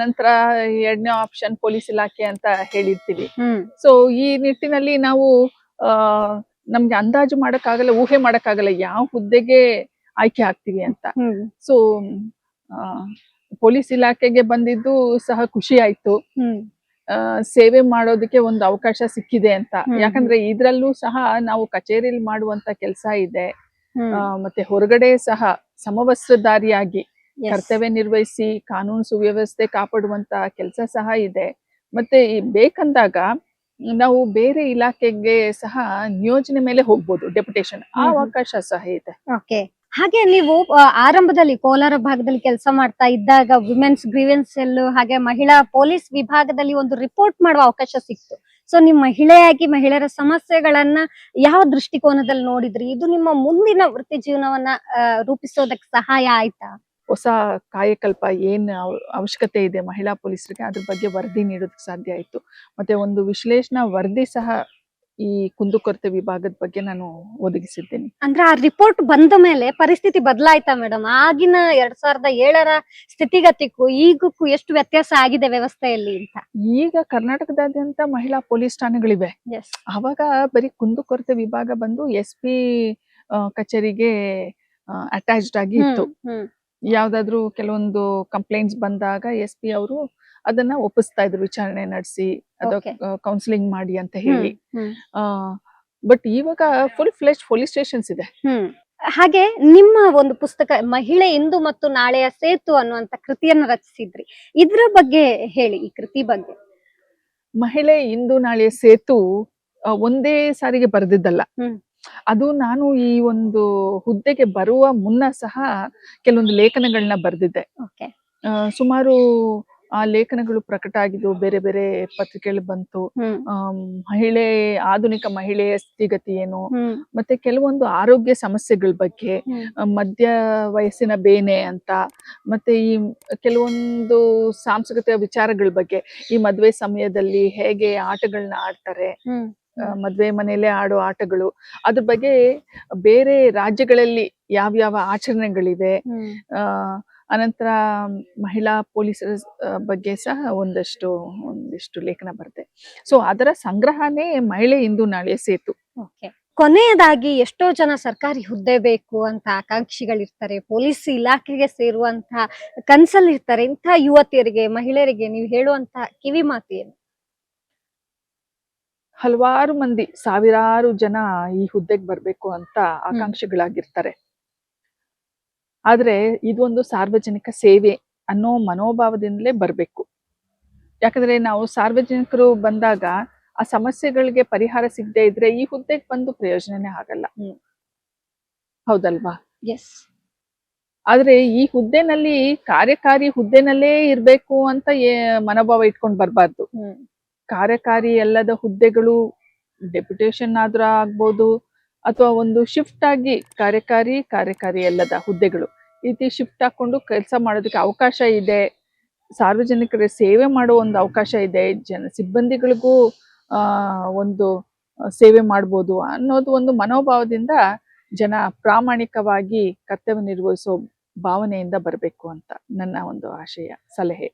ನಂತರ ಎರಡನೇ ಆಪ್ಷನ್ ಪೊಲೀಸ್ ಇಲಾಖೆ ಅಂತ ಹೇಳಿರ್ತೀವಿ. ಸೊ ಈ ನಿಟ್ಟಿನಲ್ಲಿ ನಾವು ನಮ್ಗೆ ಅಂದಾಜು ಮಾಡಕ್ಕಾಗಲ್ಲ, ಊಹೆ ಮಾಡಕ್ಕಾಗಲ್ಲ ಯಾವ ಹುದ್ದೆಗೆ ಆಯ್ಕೆ ಆಗ್ತೀವಿ ಅಂತ. ಸೊ ಪೊಲೀಸ್ ಇಲಾಖೆಗೆ ಬಂದಿದ್ದು ಸಹ ಖುಷಿ ಆಯ್ತು, ಸೇವೆ ಮಾಡೋದಕ್ಕೆ ಒಂದು ಅವಕಾಶ ಸಿಕ್ಕಿದೆ ಅಂತ. ಯಾಕಂದ್ರೆ ಇದ್ರಲ್ಲೂ ಸಹ ನಾವು ಕಚೇರಿಯಲ್ಲಿ ಮಾಡುವಂತ ಕೆಲಸ ಇದೆ, ಮತ್ತೆ ಹೊರಗಡೆ ಸಹ ಸಮವಸ್ತ್ರಧಾರಿಯಾಗಿ ಕರ್ತವ್ಯ ನಿರ್ವಹಿಸಿ ಕಾನೂನು ಸುವ್ಯವಸ್ಥೆ ಕಾಪಾಡುವಂತ ಕೆಲಸ ಸಹ ಇದೆ. ಮತ್ತೆ ಬೇಕಂದಾಗ ನಾವು ಬೇರೆ ಇಲಾಖೆಗೆ ಸಹ ನಿಯೋಜನೆ ಮೇಲೆ ಹೋಗ್ಬೋದು, ಡೆಪ್ಯುಟೇಷನ್, ಆ ಅವಕಾಶ ಸಹ ಇದೆ. ಹಾಗೆ ನೀವು ಆರಂಭದಲ್ಲಿ ಕೋಲಾರ ಭಾಗದಲ್ಲಿ ಕೆಲಸ ಮಾಡ್ತಾ ಇದ್ದಾಗ ವಿಮೆನ್ಸ್ ಗ್ರೀವೆನ್ಸ್ ಸೆಲ್ ಹಾಗೆ ಮಹಿಳಾ ಪೊಲೀಸ್ ವಿಭಾಗದಲ್ಲಿ ಒಂದು ರಿಪೋರ್ಟ್ ಮಾಡುವ ಅವಕಾಶ ಸಿಕ್ತು. ಸೊ ನಿಮ್ ಮಹಿಳೆಯಾಗಿ ಮಹಿಳೆಯರ ಸಮಸ್ಯೆಗಳನ್ನ ಯಾವ ದೃಷ್ಟಿಕೋನದಲ್ಲಿ ನೋಡಿದ್ರಿ? ಇದು ನಿಮ್ಮ ಮುಂದಿನ ವೃತ್ತಿ ಜೀವನವನ್ನ ರೂಪಿಸೋದಕ್ಕೆ ಸಹಾಯ ಆಯ್ತಾ? ಹೊಸ ಕಾಯಕಲ್ಪ ಏನ್ ಅವಶ್ಯಕತೆ ಇದೆ ಮಹಿಳಾ ಪೊಲೀಸರಿಗೆ, ಅದ್ರ ಬಗ್ಗೆ ವರದಿ ನೀಡೋದಕ್ಕೆ ಸಾಧ್ಯ ಆಯ್ತು. ಮತ್ತೆ ಒಂದು ವಿಶ್ಲೇಷಣಾ ವರದಿ ಸಹ ಈ ಕುಂದುಕೊರತೆ ವಿಭಾಗದ ಬಗ್ಗೆ ನಾನು ಒದಗಿಸಿದ್ದೇನೆ. ಅಂದ್ರೆ ಆ ರಿಪೋರ್ಟ್ ಬಂದ ಮೇಲೆ ಪರಿಸ್ಥಿತಿ ಬದಲಾಯ್ತಾ ಮೇಡಮ್? ಆಗಿನ 2007ರ ಸ್ಥಿತಿಗತಿಗೂ ಈಗಕ್ಕೂ ಎಷ್ಟು ವ್ಯತ್ಯಾಸ ಆಗಿದೆ ವ್ಯವಸ್ಥೆಯಲ್ಲಿ ಅಂತ? ಈಗ ಕರ್ನಾಟಕದಾದ್ಯಂತ ಮಹಿಳಾ ಪೊಲೀಸ್ ಠಾಣೆಗಳಿವೆ. ಅವಾಗ ಬರೀ ಕುಂದುಕೊರತೆ ವಿಭಾಗ ಬಂದು SP ಕಚೇರಿಗೆ ಅಟ್ಯಾಚ್ಡ್ ಆಗಿ ಇತ್ತು. ಯಾವ್ದಾದ್ರು ಕೆಲವೊಂದು ಕಂಪ್ಲೇಂಟ್ಸ್ ಬಂದಾಗ SP ಅವರು ಅದನ್ನ ಒಪ್ಪಿಸ್ತಾ ಇದ್ರು, ವಿಚಾರಣೆ ನಡೆಸಿ Okay. ಕೌನ್ಸಿಲಿಂಗ್ ಮಾಡಿ ಅಂತ ಹೇಳಿ. ಹ್ಮ್. ಬಟ್ ಇವಾಗ ಫುಲ್ ಫ್ಲೆಶ್ ಪೊಲೀಸ್ ಸ್ಟೇಷನ್ಸ್ ಇದೆ. ಹಾಗೆ ನಿಮ್ಮ ಒಂದು ಪುಸ್ತಕ ಮಹಿಳೆ ಇಂದು ಮತ್ತು ನಾಳೆಯ ಸೇತು ಅನ್ನುವಂತ ಕೃತಿಯನ್ನ ರಚಿಸಿದ್ರಿ. ಇದ್ರ ಬಗ್ಗೆ ಹೇಳಿ, ಈ ಕೃತಿ ಬಗ್ಗೆ. ಮಹಿಳೆ ಇಂದು ನಾಳೆಯ ಸೇತು ಒಂದೇ ಸಾರಿಗೆ ಬರೆದಿದ್ದಲ್ಲ. ಅದು ನಾನು ಈ ಒಂದು ಹುದ್ದೆಗೆ ಬರುವ ಮುನ್ನ ಸಹ ಕೆಲವೊಂದು ಲೇಖನಗಳನ್ನ ಬರೆದಿದ್ದೆ. Okay. ಸುಮಾರು ಆ ಲೇಖನಗಳು ಪ್ರಕಟ ಆಗಿದ್ದು, ಬೇರೆ ಬೇರೆ ಪತ್ರಿಕೆಗಳು ಬಂತು. ಆಧುನಿಕ ಮಹಿಳೆಯ ಸ್ಥಿತಿಗತಿ ಏನು, ಮತ್ತೆ ಕೆಲವೊಂದು ಆರೋಗ್ಯ ಸಮಸ್ಯೆಗಳ ಬಗ್ಗೆ, ಮಧ್ಯ ವಯಸ್ಸಿನ ಬೇನೆ ಅಂತ, ಮತ್ತೆ ಈ ಕೆಲವೊಂದು ಸಾಂಸ್ಕೃತಿಕ ವಿಚಾರಗಳ ಬಗ್ಗೆ, ಈ ಮದ್ವೆ ಸಮಯದಲ್ಲಿ ಹೇಗೆ ಆಟಗಳನ್ನ ಆಡ್ತಾರೆ, ಮದ್ವೆ ಮನೆಯಲ್ಲೇ ಆಡೋ ಆಟಗಳು, ಅದ್ರ ಬಗ್ಗೆ ಬೇರೆ ರಾಜ್ಯಗಳಲ್ಲಿ ಯಾವ್ಯಾವ ಆಚರಣೆಗಳಿವೆ, ಅನಂತರ ಮಹಿಳಾ ಪೊಲೀಸರ ಬಗ್ಗೆ ಸಹ ಒಂದಿಷ್ಟು ಲೇಖನ ಬರುತ್ತೆ. ಸೊ ಅದರ ಸಂಗ್ರಹನೇ ಮಹಿಳೆ ಇಂದು ನಾಳೆಯ ಸೇತು. ಕೊನೆಯದಾಗಿ, ಎಷ್ಟೋ ಜನ ಸರ್ಕಾರಿ ಹುದ್ದೆ ಬೇಕು ಅಂತ ಆಕಾಂಕ್ಷಿಗಳಿರ್ತಾರೆ, ಪೊಲೀಸ್ ಇಲಾಖೆಗೆ ಸೇರುವಂತ ಕನ್ಸಲ್ಲಿರ್ತಾರೆ. ಇಂಥ ಯುವತಿಯರಿಗೆ, ಮಹಿಳೆಯರಿಗೆ ನೀವು ಹೇಳುವಂತ ಕಿವಿ ಮಾತು ಏನು? ಹಲವಾರು ಮಂದಿ, ಸಾವಿರಾರು ಜನ ಈ ಹುದ್ದೆಗೆ ಬರ್ಬೇಕು ಅಂತ ಆಕಾಂಕ್ಷಿಗಳಾಗಿರ್ತಾರೆ. ಆದ್ರೆ ಇದೊಂದು ಸಾರ್ವಜನಿಕ ಸೇವೆ ಅನ್ನೋ ಮನೋಭಾವದಿಂದಲೇ ಬರ್ಬೇಕು. ಯಾಕಂದ್ರೆ ನಾವು ಸಾರ್ವಜನಿಕರು ಬಂದಾಗ ಆ ಸಮಸ್ಯೆಗಳಿಗೆ ಪರಿಹಾರ ಸಿಗದೆ ಇದ್ರೆ ಈ ಹುದ್ದೆಗೆ ಬಂದು ಪ್ರಯೋಜನನೇ ಆಗಲ್ಲ. ಹೌದಲ್ವಾ? ಎಸ್. ಆದ್ರೆ ಈ ಹುದ್ದೆನಲ್ಲಿ, ಕಾರ್ಯಕಾರಿ ಹುದ್ದೆನಲ್ಲೇ ಇರ್ಬೇಕು ಅಂತ ಮನೋಭಾವ ಇಟ್ಕೊಂಡು ಬರ್ಬಾರ್ದು. ಕಾರ್ಯಕಾರಿ ಅಲ್ಲದ ಹುದ್ದೆಗಳು ಡೆಪ್ಯುಟೇಷನ್ ಆದ್ರೂ ಆಗ್ಬೋದು, ಅಥವಾ ಒಂದು ಶಿಫ್ಟ್ ಆಗಿ ಕಾರ್ಯಕಾರಿ ಅಲ್ಲದ ಹುದ್ದೆಗಳು ಈ ರೀತಿ ಶಿಫ್ಟ್ ಹಾಕೊಂಡು ಕೆಲಸ ಮಾಡೋದಕ್ಕೆ ಅವಕಾಶ ಇದೆ. ಸಾರ್ವಜನಿಕರ ಸೇವೆ ಮಾಡೋ ಒಂದು ಅವಕಾಶ ಇದೆ. ಸಿಬ್ಬಂದಿಗಳಿಗೂ ಒಂದು ಸೇವೆ ಮಾಡ್ಬೋದು ಅನ್ನೋದು ಒಂದು ಮನೋಭಾವದಿಂದ ಜನ ಪ್ರಾಮಾಣಿಕವಾಗಿ ಕರ್ತವ್ಯ ನಿರ್ವಹಿಸೋ ಭಾವನೆಯಿಂದ ಬರಬೇಕು ಅಂತ ನನ್ನ ಒಂದು ಆಶಯ, ಸಲಹೆ.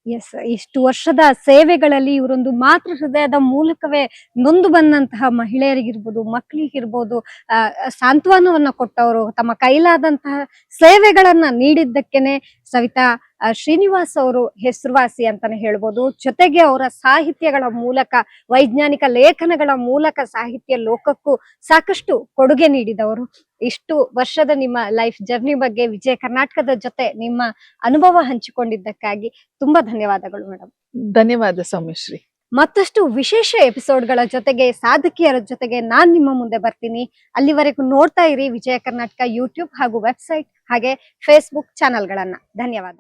ಎಸ್, ಇಷ್ಟು ವರ್ಷದ ಸೇವೆಗಳಲ್ಲಿ ಇವರೊಂದು ಮಾತೃ ಹೃದಯದ ಮೂಲಕವೇ ನೊಂದು ಬಂದಂತಹ ಮಹಿಳೆಯರಿಗಿರ್ಬೋದು, ಮಕ್ಕಳಿಗಿರ್ಬೋದು, ಸಾಂತ್ವನವನ್ನ ಕೊಟ್ಟವರು, ತಮ್ಮ ಕೈಲಾದಂತಹ ಸೇವೆಗಳನ್ನ ನೀಡಿದ್ದಕ್ಕೇನೆ ಸವಿತಾ ಶ್ರೀನಿವಾಸ್ ಅವರು ಹೆಸರುವಾಸಿ ಅಂತಾನೆ ಹೇಳ್ಬೋದು. ಜೊತೆಗೆ ಅವರ ಸಾಹಿತ್ಯಗಳ ಮೂಲಕ, ವೈಜ್ಞಾನಿಕ ಲೇಖನಗಳ ಮೂಲಕ ಸಾಹಿತ್ಯ ಲೋಕಕ್ಕೂ ಸಾಕಷ್ಟು ಕೊಡುಗೆ ನೀಡಿದವರು. ಇಷ್ಟು ವರ್ಷದ ನಿಮ್ಮ ಲೈಫ್ ಜರ್ನಿ ಬಗ್ಗೆ ವಿಜಯ ಕರ್ನಾಟಕದ ಜೊತೆ ನಿಮ್ಮ ಅನುಭವ ಹಂಚಿಕೊಂಡಿದ್ದಕ್ಕಾಗಿ ತುಂಬಾ ಧನ್ಯವಾದಗಳು ಮೇಡಮ್. ಧನ್ಯವಾದ ಸೌಮ್ಯಶ್ರೀ. ಮತ್ತಷ್ಟು ವಿಶೇಷ ಎಪಿಸೋಡ್ಗಳ ಜೊತೆಗೆ, ಸಾಧಕಿಯರ ಜೊತೆಗೆ ನಾನ್ ನಿಮ್ಮ ಮುಂದೆ ಬರ್ತೀನಿ. ಅಲ್ಲಿವರೆಗೂ ನೋಡ್ತಾ ಇರಿ ವಿಜಯ ಕರ್ನಾಟಕ ಯೂಟ್ಯೂಬ್ ಹಾಗೂ ವೆಬ್ಸೈಟ್, ಹಾಗೆ ಫೇಸ್ಬುಕ್ ಚಾನೆಲ್ಗಳನ್ನ. ಧನ್ಯವಾದ.